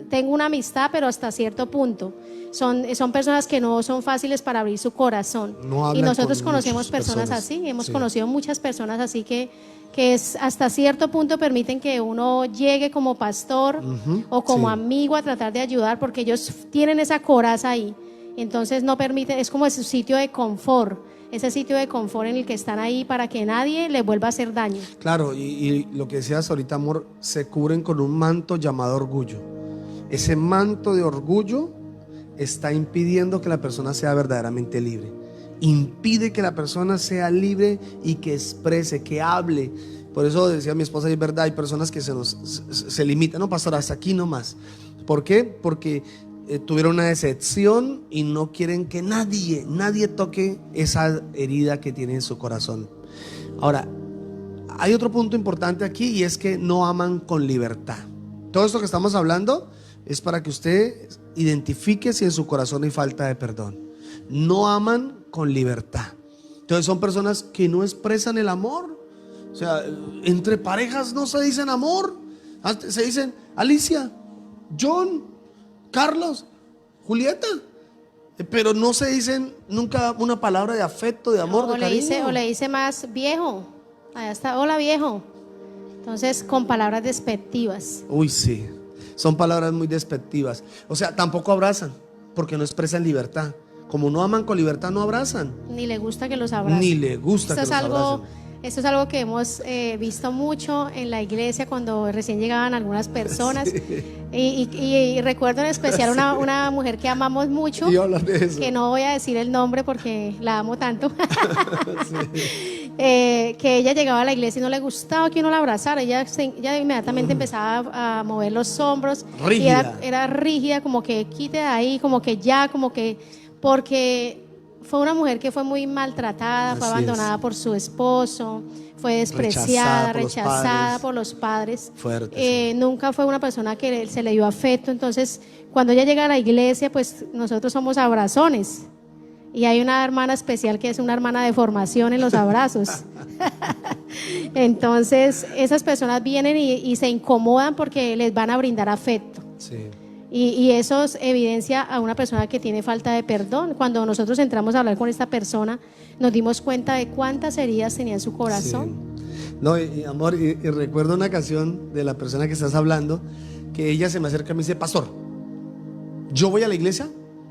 tengo una amistad, pero hasta cierto punto. Son personas que no son fáciles para abrir su corazón. Y nosotros conocemos personas así, hemos conocido muchas personas así que hasta cierto punto permiten que uno llegue como pastor o como amigo a tratar de ayudar, porque ellos tienen esa coraza ahí. Entonces no permiten, es como ese sitio de confort, en el que están ahí para que nadie les vuelva a hacer daño. Claro, y lo que decías ahorita, amor, se cubren con un manto llamado orgullo. Ese manto de orgullo está impidiendo que la persona sea verdaderamente libre. Impide que la persona sea libre y que exprese, que hable. Por eso decía mi esposa, y es verdad, hay personas que se limitan, no, pastor, hasta aquí nomás. ¿Por qué? Porque tuvieron una decepción y no quieren que nadie toque esa herida que tiene en su corazón. Ahora, hay otro punto importante aquí, y es que no aman con libertad. Todo esto que estamos hablando es para que usted identifique si en su corazón hay falta de perdón. No aman con libertad. Entonces son personas que no expresan el amor. O sea, entre parejas no se dicen amor, se dicen Alicia, John, Carlos, Julieta, pero no se dicen nunca una palabra de afecto, de amor, de cariño. O le dice más viejo, allá está, hola viejo. Entonces con palabras despectivas. Uy, sí, son palabras muy despectivas. O sea, tampoco abrazan porque no expresan libertad. como no aman con libertad, no abrazan. Ni le gusta que los abracen. Ni le gusta que los abracen. Esto es algo que hemos visto mucho en la iglesia cuando recién llegaban algunas personas. Sí. Y recuerdo en especial una mujer que amamos mucho, que no voy a decir el nombre porque la amo tanto, sí. Que ella llegaba a la iglesia y no le gustaba que uno la abrazara. Ella inmediatamente empezaba a mover los hombros. Rígida. Y era rígida, como que quite de ahí, como que ya, como que... Porque fue una mujer que fue muy maltratada, fue abandonada por su esposo, fue despreciada, rechazada por los padres. Fuerte, sí. Nunca fue una persona que se le dio afecto. Entonces, cuando ella llega a la iglesia, pues nosotros somos abrazones. Y hay una hermana especial que es una hermana de formación en los abrazos. Entonces, esas personas vienen y se incomodan porque les van a brindar afecto. Sí. Y eso evidencia a una persona que tiene falta de perdón. Cuando nosotros entramos a hablar con esta persona, nos dimos cuenta de cuántas heridas tenía en su corazón. Sí. No, amor, y recuerdo una ocasión de la persona que estás hablando, que ella se me acerca y me dice: pastor, yo voy a la iglesia,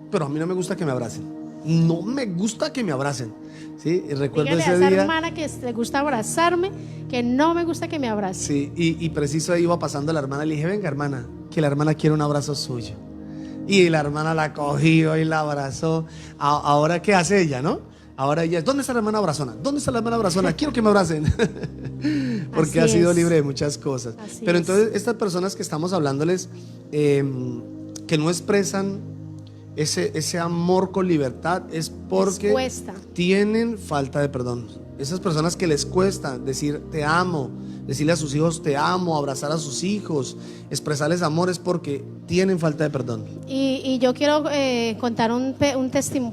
pero a mí no me gusta que me abracen. No me gusta que me abracen. ¿Sí? Y recuerdo dígale ese a esa día, hermana que le gusta abrazarme, que no me gusta que me abrace. Sí, y preciso ahí iba pasando la hermana, le dije: venga, hermana, que la hermana quiere un abrazo suyo. Y la hermana la cogió y la abrazó. Ahora, ¿qué hace ella, no? Ahora ella, ¿dónde está la hermana abrazona? ¿Dónde está la hermana abrazona? Quiero que me abracen. Porque ha sido libre de muchas cosas. Pero entonces, estas personas que estamos hablándoles, que no expresan ese amor con libertad, es porque tienen falta de perdón. Esas personas que les cuesta decir te amo, decirle a sus hijos te amo, abrazar a sus hijos, expresarles amor, es porque tienen falta de perdón. Y yo quiero contar un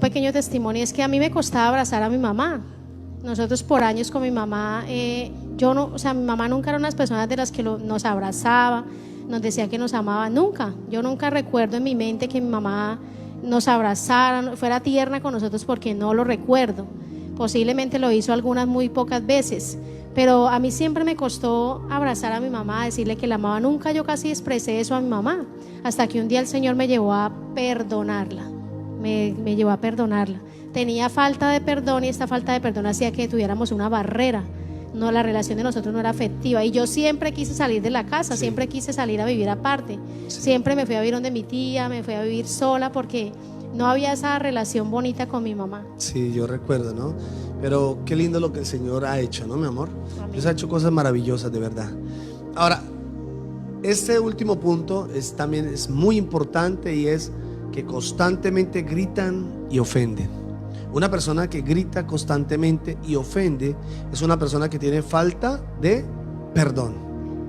pequeño testimonio. Es que a mí me costaba abrazar a mi mamá. Nosotros por años con mi mamá, mi mamá nunca era una persona de las que nos abrazaba, nos decía que nos amaba, nunca. Yo nunca recuerdo en mi mente que mi mamá nos abrazara, fuera tierna con nosotros, porque no lo recuerdo. Posiblemente lo hizo algunas muy pocas veces, pero a mí siempre me costó abrazar a mi mamá, decirle que la amaba. Nunca yo casi expresé eso a mi mamá, hasta que un día el Señor me llevó a perdonarla, me llevó a perdonarla. Tenía falta de perdón y esta falta de perdón hacía que tuviéramos una barrera. No, la relación de nosotros no era afectiva, y yo siempre quise salir de la casa, siempre quise salir a vivir aparte, siempre me fui a vivir donde mi tía, me fui a vivir sola porque no había esa relación bonita con mi mamá. Sí, yo recuerdo, ¿no? Pero qué lindo lo que el Señor ha hecho, ¿no, mi amor? Amén. Dios ha hecho cosas maravillosas, de verdad. Ahora, este último punto también es muy importante, y es que constantemente gritan y ofenden. Una persona que grita constantemente y ofende es una persona que tiene falta de perdón.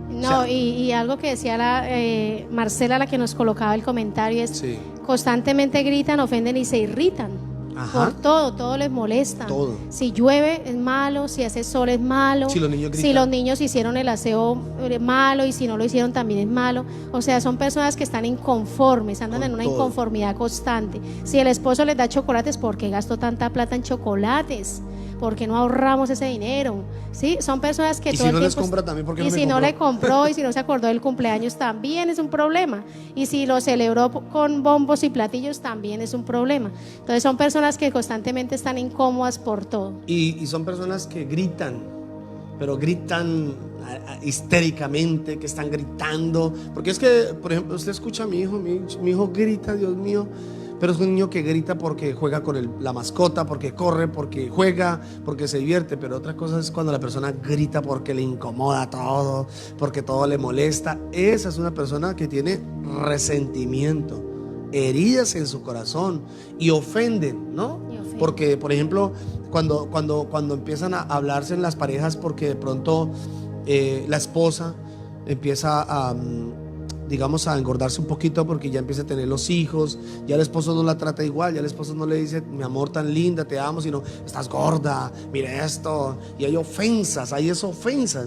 No, y algo que decía Marcela, la que nos colocaba el comentario, es constantemente gritan, ofenden y se irritan. Por todo les molesta. Todo. Si llueve es malo, si hace sol es malo, si los niños gritan, si los niños hicieron el aseo malo, y si no lo hicieron también es malo. O sea, son personas que están inconformes, andan en una inconformidad constante. Si el esposo les da chocolates, ¿por qué gastó tanta plata en chocolates? ¿Por qué no ahorramos ese dinero? ¿Sí? Son personas que y todo si no el les tiempo, compra también, porque y si no le compró, y si no se acordó del cumpleaños, también es un problema. Y si lo celebró con bombos y platillos, también es un problema. Entonces son personas que constantemente están incómodas por todo. Y son personas que gritan, pero gritan histéricamente, que están gritando. Porque es que, por ejemplo, usted escucha a mi hijo grita, Dios mío. Pero es un niño que grita porque juega con la mascota, porque corre, porque juega, porque se divierte. Pero otra cosa es cuando la persona grita porque le incomoda todo, porque todo le molesta. Esa es una persona que tiene resentimiento, heridas en su corazón, y ofenden, ¿no? Porque, por ejemplo, cuando empiezan a hablarse en las parejas, porque de pronto la esposa empieza a engordarse un poquito porque ya empieza a tener los hijos, ya el esposo no la trata igual, ya el esposo no le dice mi amor tan linda, te amo, sino estás gorda, mire esto, y hay ofensas,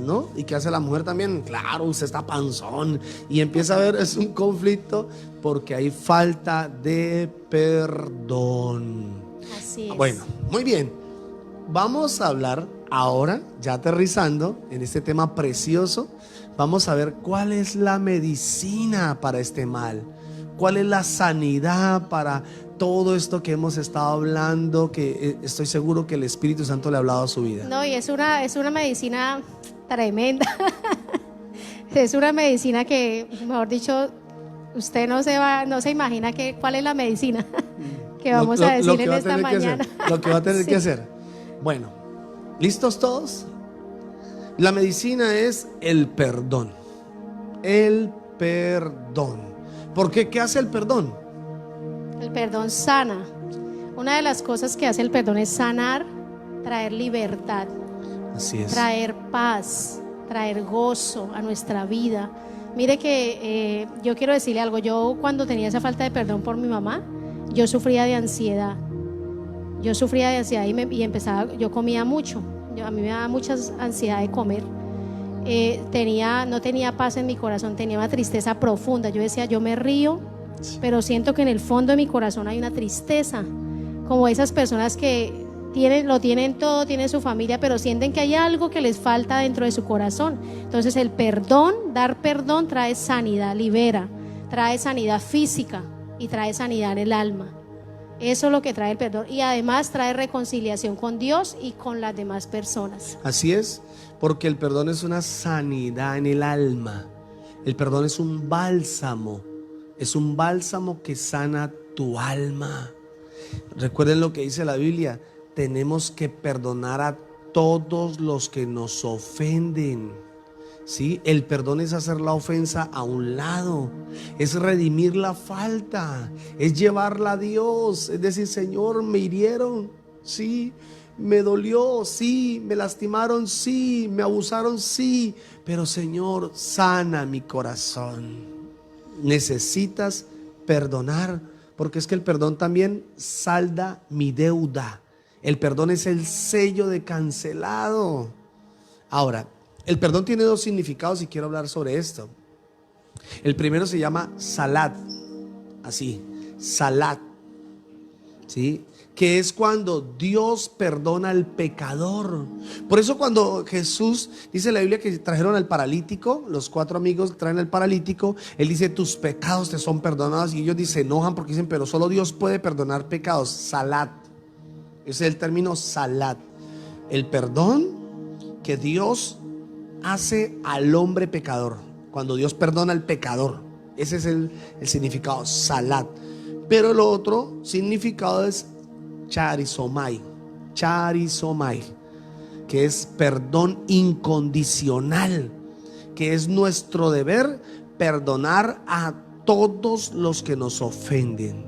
¿no? ¿Y qué hace la mujer también? Claro, usted está panzón, y empieza a haber, es un conflicto porque hay falta de perdón. Así es. Bueno, muy bien, vamos a hablar ahora, ya aterrizando en este tema precioso. Vamos a ver cuál es la medicina para este mal. ¿Cuál es la sanidad para todo esto que hemos estado hablando? Que estoy seguro que el Espíritu Santo le ha hablado a su vida. No, y es una medicina tremenda. Es una medicina que, mejor dicho, usted no se imagina cuál es la medicina que vamos a decir en esta mañana. Lo que va a tener Sí. que hacer. Bueno, ¿listos todos? La medicina es el perdón. El perdón. ¿Por qué? ¿Qué hace el perdón? El perdón sana. Una de las cosas que hace el perdón es sanar, traer libertad, Así es. traer paz, traer gozo a nuestra vida. Mire que yo quiero decirle algo. Yo cuando tenía esa falta de perdón por mi mamá, yo sufría de ansiedad. Yo sufría de ansiedad y empezaba, yo comía mucho. A mí me daba mucha ansiedad de comer. No tenía paz en mi corazón, tenía una tristeza profunda. Yo decía, yo me río, pero siento que en el fondo de mi corazón hay una tristeza, como esas personas que lo tienen todo, tienen su familia, pero sienten que hay algo que les falta dentro de su corazón. Entonces el perdón, dar perdón trae sanidad, libera, trae sanidad física y trae sanidad en el alma. Eso es lo que trae el perdón, y además trae reconciliación con Dios y con las demás personas. Así es, porque el perdón es una sanidad en el alma. El perdón es un bálsamo que sana tu alma. Recuerden lo que dice la Biblia: tenemos que perdonar a todos los que nos ofenden. ¿Sí? El perdón es hacer la ofensa a un lado, es redimir la falta, es llevarla a Dios, es decir, Señor, me hirieron, sí, me dolió, sí, me lastimaron, sí, me abusaron, sí, pero Señor, sana mi corazón. Necesitas perdonar, porque es que el perdón también salda mi deuda. El perdón es el sello de cancelado. Ahora, el perdón tiene dos significados y quiero hablar sobre esto. El primero se llama salat, así, salat, ¿sí? Que es cuando Dios perdona al pecador. Por eso cuando Jesús, dice la Biblia que trajeron al paralítico, los 4 amigos traen al paralítico, Él dice, tus pecados te son perdonados, y ellos se enojan porque dicen, pero solo Dios puede perdonar pecados. Salat, ese es el término salat, el perdón que Dios hace al hombre pecador. Cuando Dios perdona al pecador, ese es el significado, salat. Pero el otro significado es charizomai, que es perdón incondicional, que es nuestro deber perdonar a todos los que nos ofenden.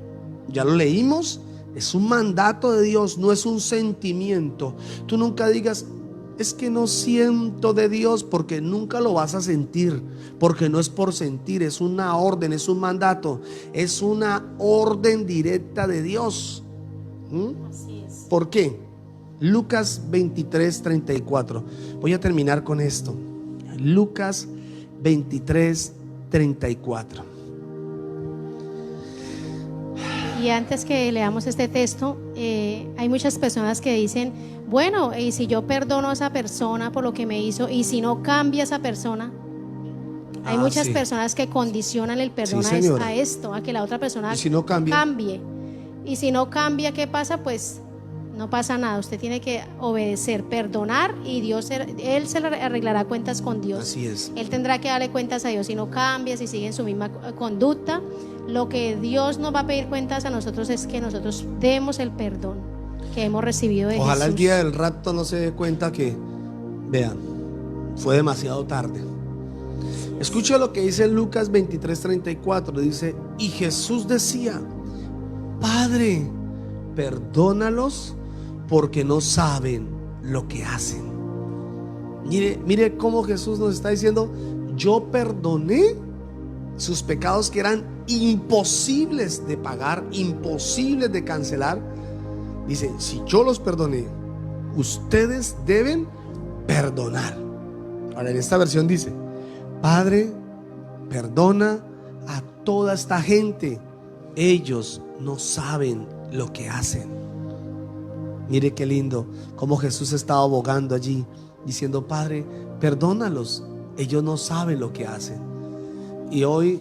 Ya lo leímos, es un mandato de Dios, no es un sentimiento. Tú nunca digas, es que no siento de Dios, porque nunca lo vas a sentir, porque no es por sentir, es una orden, es un mandato, es una orden directa de Dios. Así es. ¿Por qué? Lucas 23:34. Voy a terminar con esto. Lucas 23:34. Y antes que leamos este texto, hay muchas personas que dicen, bueno, y si yo perdono a esa persona por lo que me hizo, y si no cambia esa persona. Hay muchas sí. personas que condicionan el perdón Sí, señora. a esto, a que la otra persona ¿Y si no cambia? cambie. Y si no cambia, ¿qué pasa? Pues no pasa nada. Usted tiene que obedecer, perdonar, y Él se le arreglará cuentas con Dios. Así es. Él tendrá que darle cuentas a Dios si no cambia, si sigue en su misma conducta. Lo que Dios nos va a pedir cuentas a nosotros es que nosotros demos el perdón que hemos recibido de Ojalá Jesús. el día del rapto no se dé cuenta que, vean, fue demasiado tarde. Escucha lo que dice Lucas 23:34. Dice, y Jesús decía, Padre, perdónalos porque no saben lo que hacen. Mire cómo Jesús nos está diciendo, yo perdoné sus pecados que eran imposibles de pagar, imposibles de cancelar. Dice, si yo los perdoné, ustedes deben perdonar. Ahora en esta versión dice, Padre, perdona a toda esta gente, ellos no saben lo que hacen. Mire qué lindo cómo Jesús estaba abogando allí, diciendo, Padre, perdónalos, ellos no saben lo que hacen. Y hoy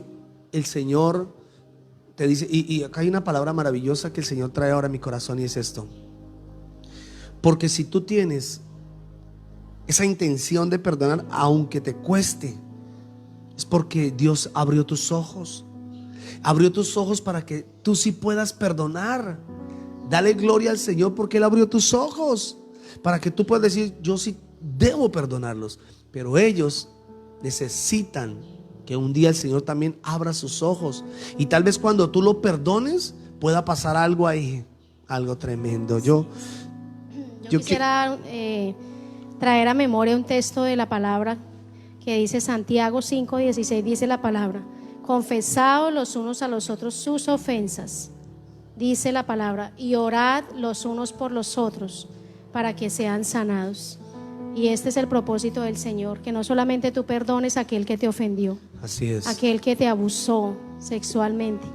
el Señor te dice, y acá hay una palabra maravillosa que el Señor trae ahora a mi corazón, y es esto: porque si tú tienes esa intención de perdonar, aunque te cueste, es porque Dios abrió tus ojos. Abrió tus ojos para que tú sí puedas perdonar. Dale gloria al Señor porque Él abrió tus ojos para que tú puedas decir: yo sí debo perdonarlos. Pero ellos necesitan que un día el Señor también abra sus ojos. Y tal vez cuando tú lo perdones pueda pasar algo ahí, algo tremendo. Yo quisiera traer a memoria un texto de la palabra que dice Santiago 5:16. Dice la palabra: confesaos los unos a los otros sus ofensas, dice la palabra, y orad los unos por los otros para que sean sanados. Y este es el propósito del Señor, que no solamente tú perdones a aquel que te ofendió, así es, aquel que te abusó sexualmente,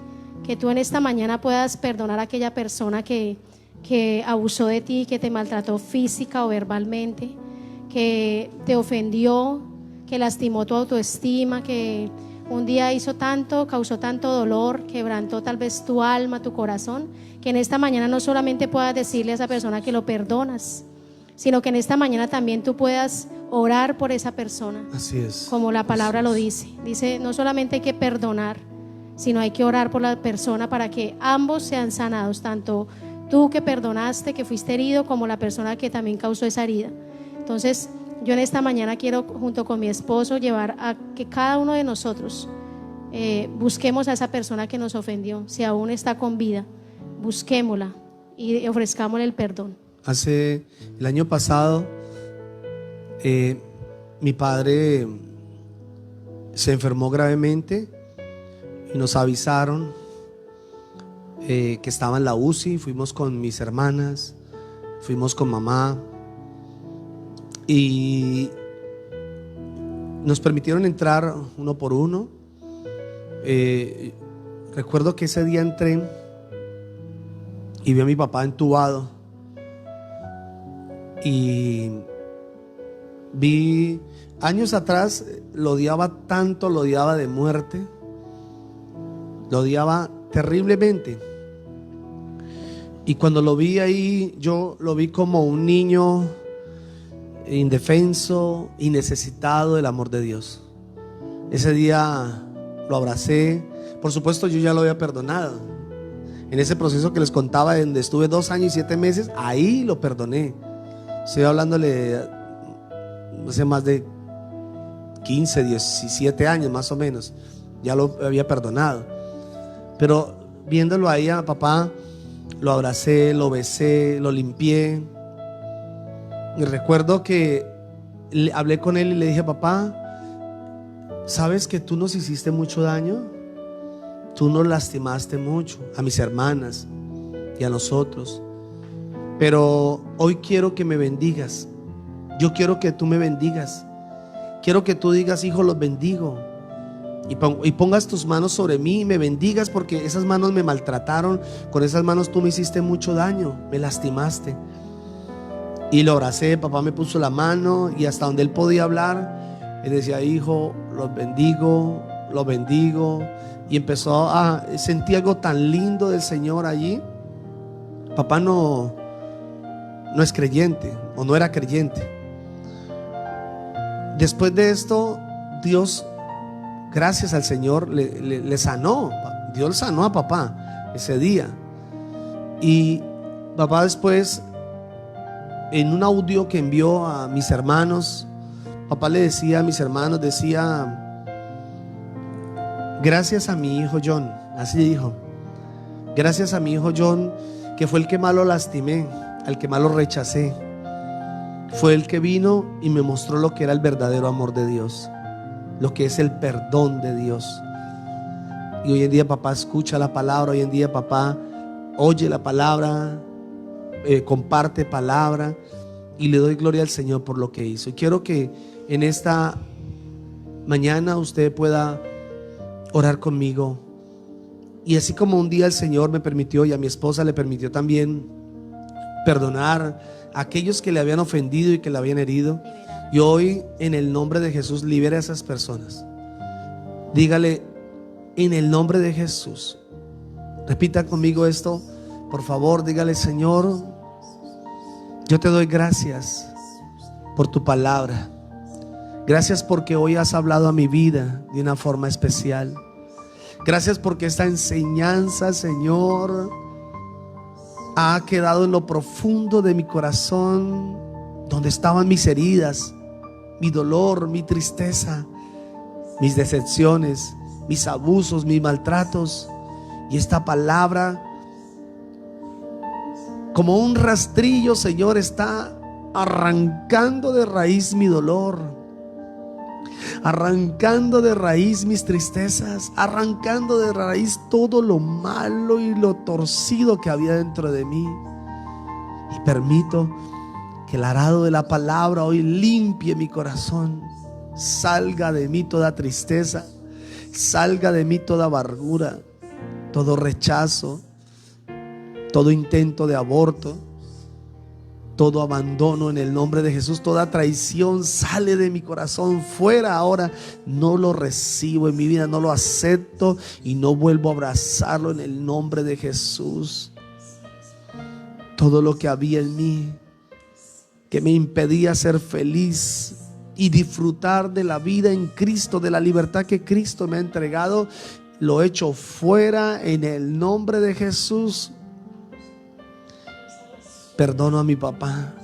que tú en esta mañana puedas perdonar a aquella persona que abusó de ti, que te maltrató física o verbalmente, que te ofendió, que lastimó tu autoestima, que un día hizo tanto, causó tanto dolor, quebrantó tal vez tu alma, tu corazón, que en esta mañana no solamente puedas decirle a esa persona que lo perdonas, sino que en esta mañana también tú puedas orar por esa persona. así es, como la palabra lo dice. Dice, no solamente hay que perdonar, sino hay que orar por la persona para que ambos sean sanados, tanto tú que perdonaste, que fuiste herido, como la persona que también causó esa herida. Entonces, yo en esta mañana quiero, junto con mi esposo, llevar a que cada uno de nosotros busquemos a esa persona que nos ofendió. Si aún está con vida, busquémosla y ofrezcámosle el perdón. Hace el año pasado mi padre se enfermó gravemente y nos avisaron que estaba en la UCI. Fuimos con mis hermanas, fuimos con mamá y nos permitieron entrar uno por uno. Recuerdo que ese día entré y vi a mi papá entubado. Y vi, años atrás lo odiaba tanto, lo odiaba de muerte, lo odiaba terriblemente. Y cuando lo vi ahí, yo lo vi como un niño indefenso y necesitado del amor de Dios. Ese día lo abracé. Por supuesto, yo ya lo había perdonado. En ese proceso que les contaba, donde estuve 2 años y 7 meses, ahí lo perdoné. Estoy hablándole, no sé, más de 15, 17 años más o menos. Ya lo había perdonado. Pero viéndolo ahí a papá, lo abracé, lo besé, lo limpié. Y recuerdo que hablé con él y le dije: papá, ¿sabes que tú nos hiciste mucho daño? Tú nos lastimaste mucho, a mis hermanas y a nosotros. Pero hoy quiero que me bendigas. Yo quiero que tú me bendigas. Quiero que tú digas: hijo, los bendigo. Y pongas tus manos sobre mí y me bendigas, porque esas manos me maltrataron. Con esas manos tú me hiciste mucho daño, me lastimaste. Y lo abracé, papá me puso la mano y hasta donde él podía hablar, él decía: hijo, los bendigo, los bendigo. Y empezó sentí algo tan lindo del Señor allí. Papá no es creyente, o no era creyente. Después de esto, Dios, gracias al Señor, le sanó. Dios sanó a papá ese día. Y papá después, en un audio que envió a mis hermanos, papá le decía a mis hermanos, decía: gracias a mi hijo John, así dijo, gracias a mi hijo John, que fue el que más lo lastimé, al que más lo rechacé. Fue el que vino y me mostró lo que era el verdadero amor de Dios, lo que es el perdón de Dios. Y hoy en día papá escucha la palabra, hoy en día papá oye la palabra, comparte palabra, y le doy gloria al Señor por lo que hizo. Y quiero que en esta mañana usted pueda orar conmigo. Y así como un día el Señor me permitió, y a mi esposa le permitió también, perdonar a aquellos que le habían ofendido y que le habían herido, y hoy en el nombre de Jesús libere a esas personas. Dígale: en el nombre de Jesús, Repita conmigo esto, por favor, dígale: Señor, yo te doy gracias por tu palabra. Gracias porque hoy has hablado a mi vida de una forma especial. Gracias porque esta enseñanza, Señor, ha quedado en lo profundo de mi corazón, donde estaban mis heridas, mi dolor, mi tristeza, mis decepciones, mis abusos, mis maltratos. Y esta palabra, como un rastrillo, Señor, está arrancando de raíz mi dolor, arrancando de raíz mis tristezas, arrancando de raíz todo lo malo y lo torcido que había dentro de mí. Y permito que el arado de la palabra hoy limpie mi corazón. Salga de mí toda tristeza, salga de mí toda amargura, todo rechazo, todo intento de aborto, todo abandono en el nombre de Jesús. Toda traición sale de mi corazón, fuera ahora. No lo recibo en mi vida, no lo acepto y no vuelvo a abrazarlo en el nombre de Jesús. Todo lo que había en mí que me impedía ser feliz y disfrutar de la vida en Cristo, de la libertad que Cristo me ha entregado, lo echo fuera en el nombre de Jesús. Perdono a mi papá.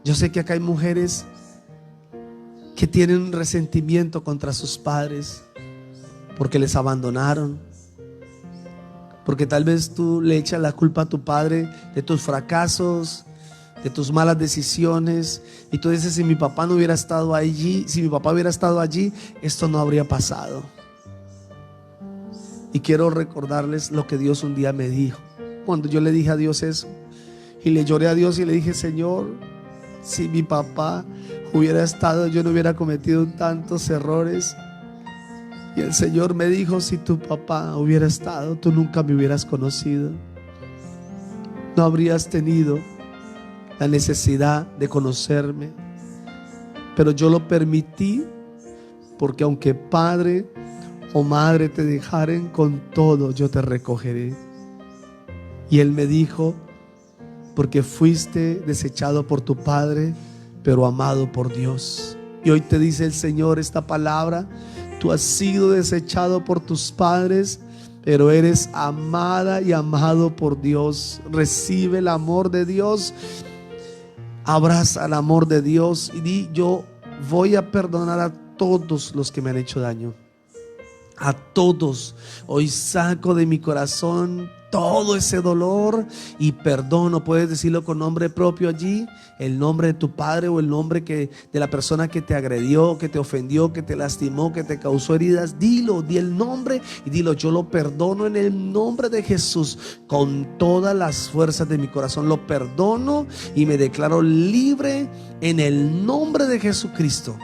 Yo sé que acá hay mujeres que tienen resentimiento contra sus padres porque les abandonaron, porque tal vez tú le echas la culpa a tu padre de tus fracasos, de tus malas decisiones, y tú dices: si mi papá no hubiera estado allí, si mi papá hubiera estado allí, esto no habría pasado. Y quiero recordarles lo que Dios un día me dijo. Cuando yo le dije a Dios eso, y le lloré a Dios y le dije: Señor, si mi papá hubiera estado, yo no hubiera cometido tantos errores. Y el Señor me dijo: si tu papá hubiera estado, tú nunca me hubieras conocido. No habrías tenido la necesidad de conocerme. Pero yo lo permití porque aunque padre o madre te dejaren, con todo yo te recogeré. Y Él me dijo: porque fuiste desechado por tu padre, pero amado por Dios. Y hoy te dice el Señor esta palabra: tú has sido desechado por tus padres, pero eres amada y amado por Dios. Recibe el amor de Dios, abraza el amor de Dios y di: yo voy a perdonar a todos los que me han hecho daño. A todos. Hoy saco de mi corazón todo ese dolor y perdono. Puedes decirlo con nombre propio allí, el nombre de tu padre o el nombre de la persona que te agredió, que te ofendió, que te lastimó, que te causó heridas. Dilo, di el nombre y dilo: yo lo perdono en el nombre de Jesús, con todas las fuerzas de mi corazón. Lo perdono y me declaro libre en el nombre de Jesucristo.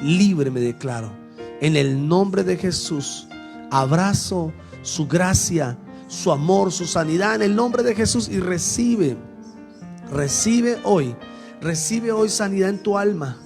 Libre me declaro en el nombre de Jesús. Abrazo su gracia, su amor, su sanidad en el nombre de Jesús. Y recibe hoy sanidad en tu alma.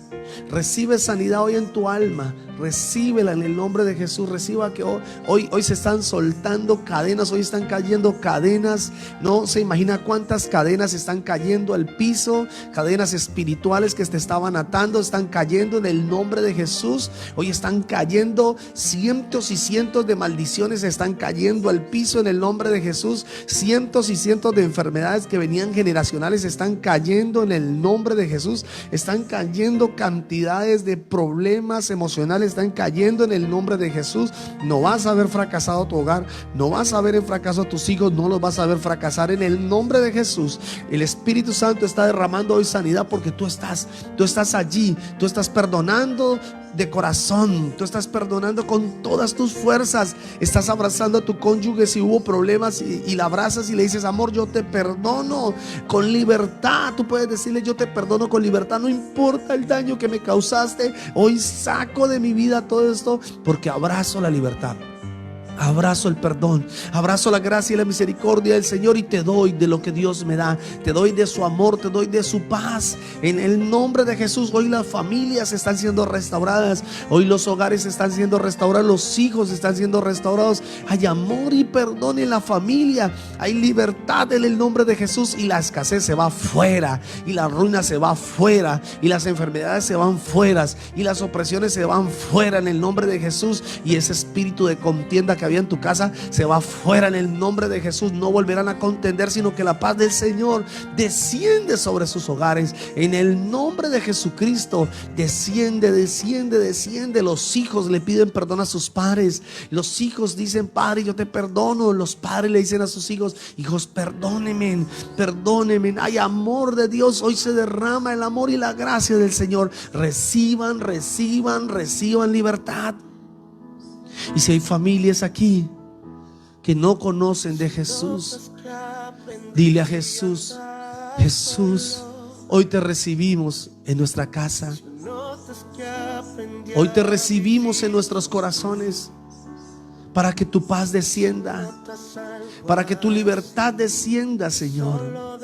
Recibe sanidad hoy en tu alma. Recíbela en el nombre de Jesús. Reciba que hoy se están soltando cadenas. Hoy están cayendo cadenas. No se imagina cuántas cadenas están cayendo al piso. Cadenas espirituales que te estaban atando están cayendo en el nombre de Jesús. Hoy están cayendo cientos y cientos de maldiciones. Están cayendo al piso en el nombre de Jesús. Cientos y cientos de enfermedades que venían generacionales están cayendo en el nombre de Jesús. Están cayendo cantidades de problemas emocionales, están cayendo en el nombre de Jesús. No vas a ver fracasado tu hogar, no vas a ver en fracaso a tus hijos, no los vas a ver fracasar en el nombre de Jesús. El Espíritu Santo está derramando hoy sanidad porque tú estás allí, tú estás perdonando de corazón, tú estás perdonando con todas tus fuerzas. Estás abrazando a tu cónyuge si hubo problemas y la abrazas y le dices: amor, yo te perdono con libertad. Tú puedes decirle: yo te perdono con libertad, no importa el daño que me causaste. Hoy saco de mi vida todo esto porque abrazo la libertad. Abrazo el perdón, abrazo la gracia y la misericordia del Señor y te doy de lo que Dios me da, te doy de su amor, te doy de su paz. En el nombre de Jesús, hoy las familias están siendo restauradas, hoy los hogares están siendo restaurados, los hijos están siendo restaurados. Hay amor y perdón en la familia, hay libertad en el nombre de Jesús y la escasez se va fuera y la ruina se va fuera y las enfermedades se van fuera y las opresiones se van fuera en el nombre de Jesús, y ese espíritu de contienda que había en tu casa se va fuera en el nombre de Jesús. No volverán a contender, sino que la paz del Señor desciende sobre sus hogares en el nombre de Jesucristo. Desciende, desciende, desciende. Los hijos le piden perdón a sus padres, los hijos dicen: Padre, yo te perdono. Los padres le dicen a sus hijos: hijos, perdónenme, perdónenme. Hay amor de Dios, hoy se derrama el amor y la gracia del Señor. Reciban, reciban, reciban libertad. Y si hay familias aquí que no conocen de Jesús, dile a Jesús: Jesús, hoy te recibimos en nuestra casa, hoy te recibimos en nuestros corazones, para que tu paz descienda, para que tu libertad descienda, Señor.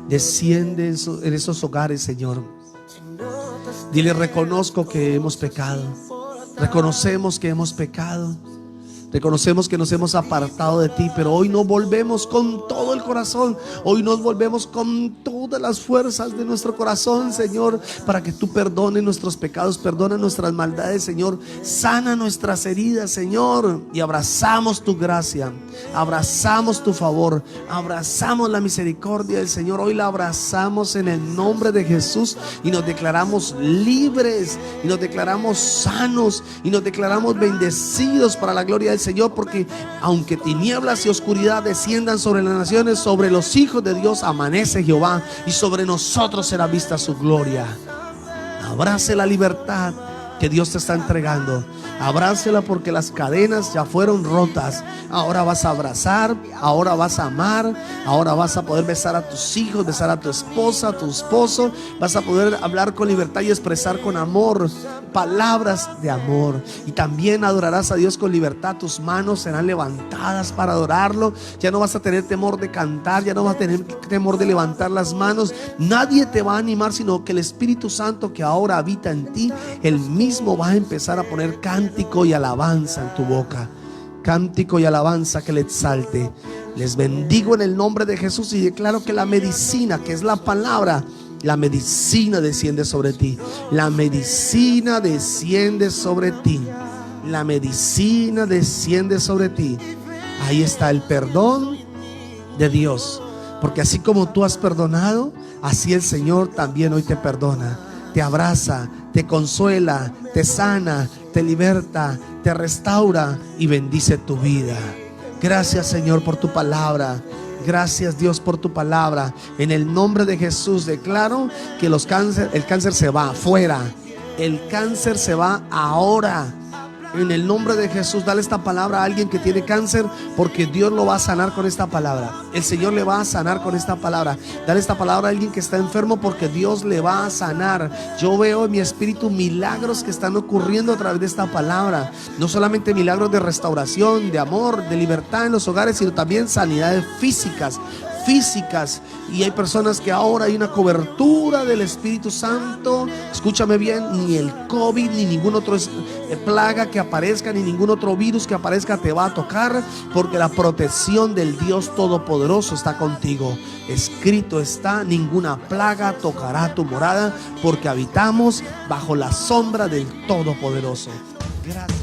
Desciende en esos hogares, Señor. Dile: reconozco que hemos pecado, reconocemos que hemos pecado, reconocemos que nos hemos apartado de ti, pero hoy nos volvemos con todo el corazón, hoy nos volvemos con todas las fuerzas de nuestro corazón, Señor, para que tú perdones nuestros pecados, perdona nuestras maldades, Señor, sana nuestras heridas, Señor, y abrazamos tu gracia, abrazamos tu favor, abrazamos la misericordia del Señor. Hoy la abrazamos en el nombre de Jesús y nos declaramos libres y nos declaramos sanos y nos declaramos bendecidos para la gloria del Señor, porque aunque tinieblas y oscuridad desciendan sobre las naciones, sobre los hijos de Dios amanece Jehová, y sobre nosotros será vista su gloria. Abrace la libertad que Dios te está entregando. Abrácela, porque las cadenas ya fueron rotas. Ahora vas a abrazar, ahora vas a amar, ahora vas a poder besar a tus hijos, besar a tu esposa, a tu esposo. Vas a poder hablar con libertad y expresar con amor palabras de amor. Y también adorarás a Dios con libertad. Tus manos serán levantadas para adorarlo. Ya no vas a tener temor de cantar, ya no vas a tener temor de levantar las manos. Nadie te va a animar, sino que el Espíritu Santo que ahora habita en ti, el mismo va a empezar a poner cántico y alabanza en tu boca. Cántico y alabanza que le exalte. Les bendigo en el nombre de Jesús y declaro que la medicina, que es la palabra, la medicina desciende sobre ti. La medicina desciende sobre ti. La medicina desciende sobre ti. Ahí está el perdón de Dios, porque así como tú has perdonado, así el Señor también hoy te perdona, te abraza, te consuela, te sana, te liberta, te restaura y bendice tu vida. Gracias, Señor, por tu palabra. Gracias, Dios, por tu palabra. En el nombre de Jesús declaro que el cáncer se va fuera. El cáncer se va ahora. En el nombre de Jesús, dale esta palabra a alguien que tiene cáncer, porque Dios lo va a sanar con esta palabra. El Señor le va a sanar con esta palabra. Dale esta palabra a alguien que está enfermo, porque Dios le va a sanar. Yo veo en mi espíritu milagros que están ocurriendo a través de esta palabra. No solamente milagros de restauración, de amor, de libertad en los hogares, sino también sanidades físicas. Y hay personas que ahora hay una cobertura del Espíritu Santo. Escúchame bien: ni el COVID, ni ningún otro plaga que aparezca, ni ningún otro virus que aparezca te va a tocar, porque la protección del Dios Todopoderoso está contigo. Escrito está: ninguna plaga tocará tu morada, porque habitamos bajo la sombra del Todopoderoso. Gracias.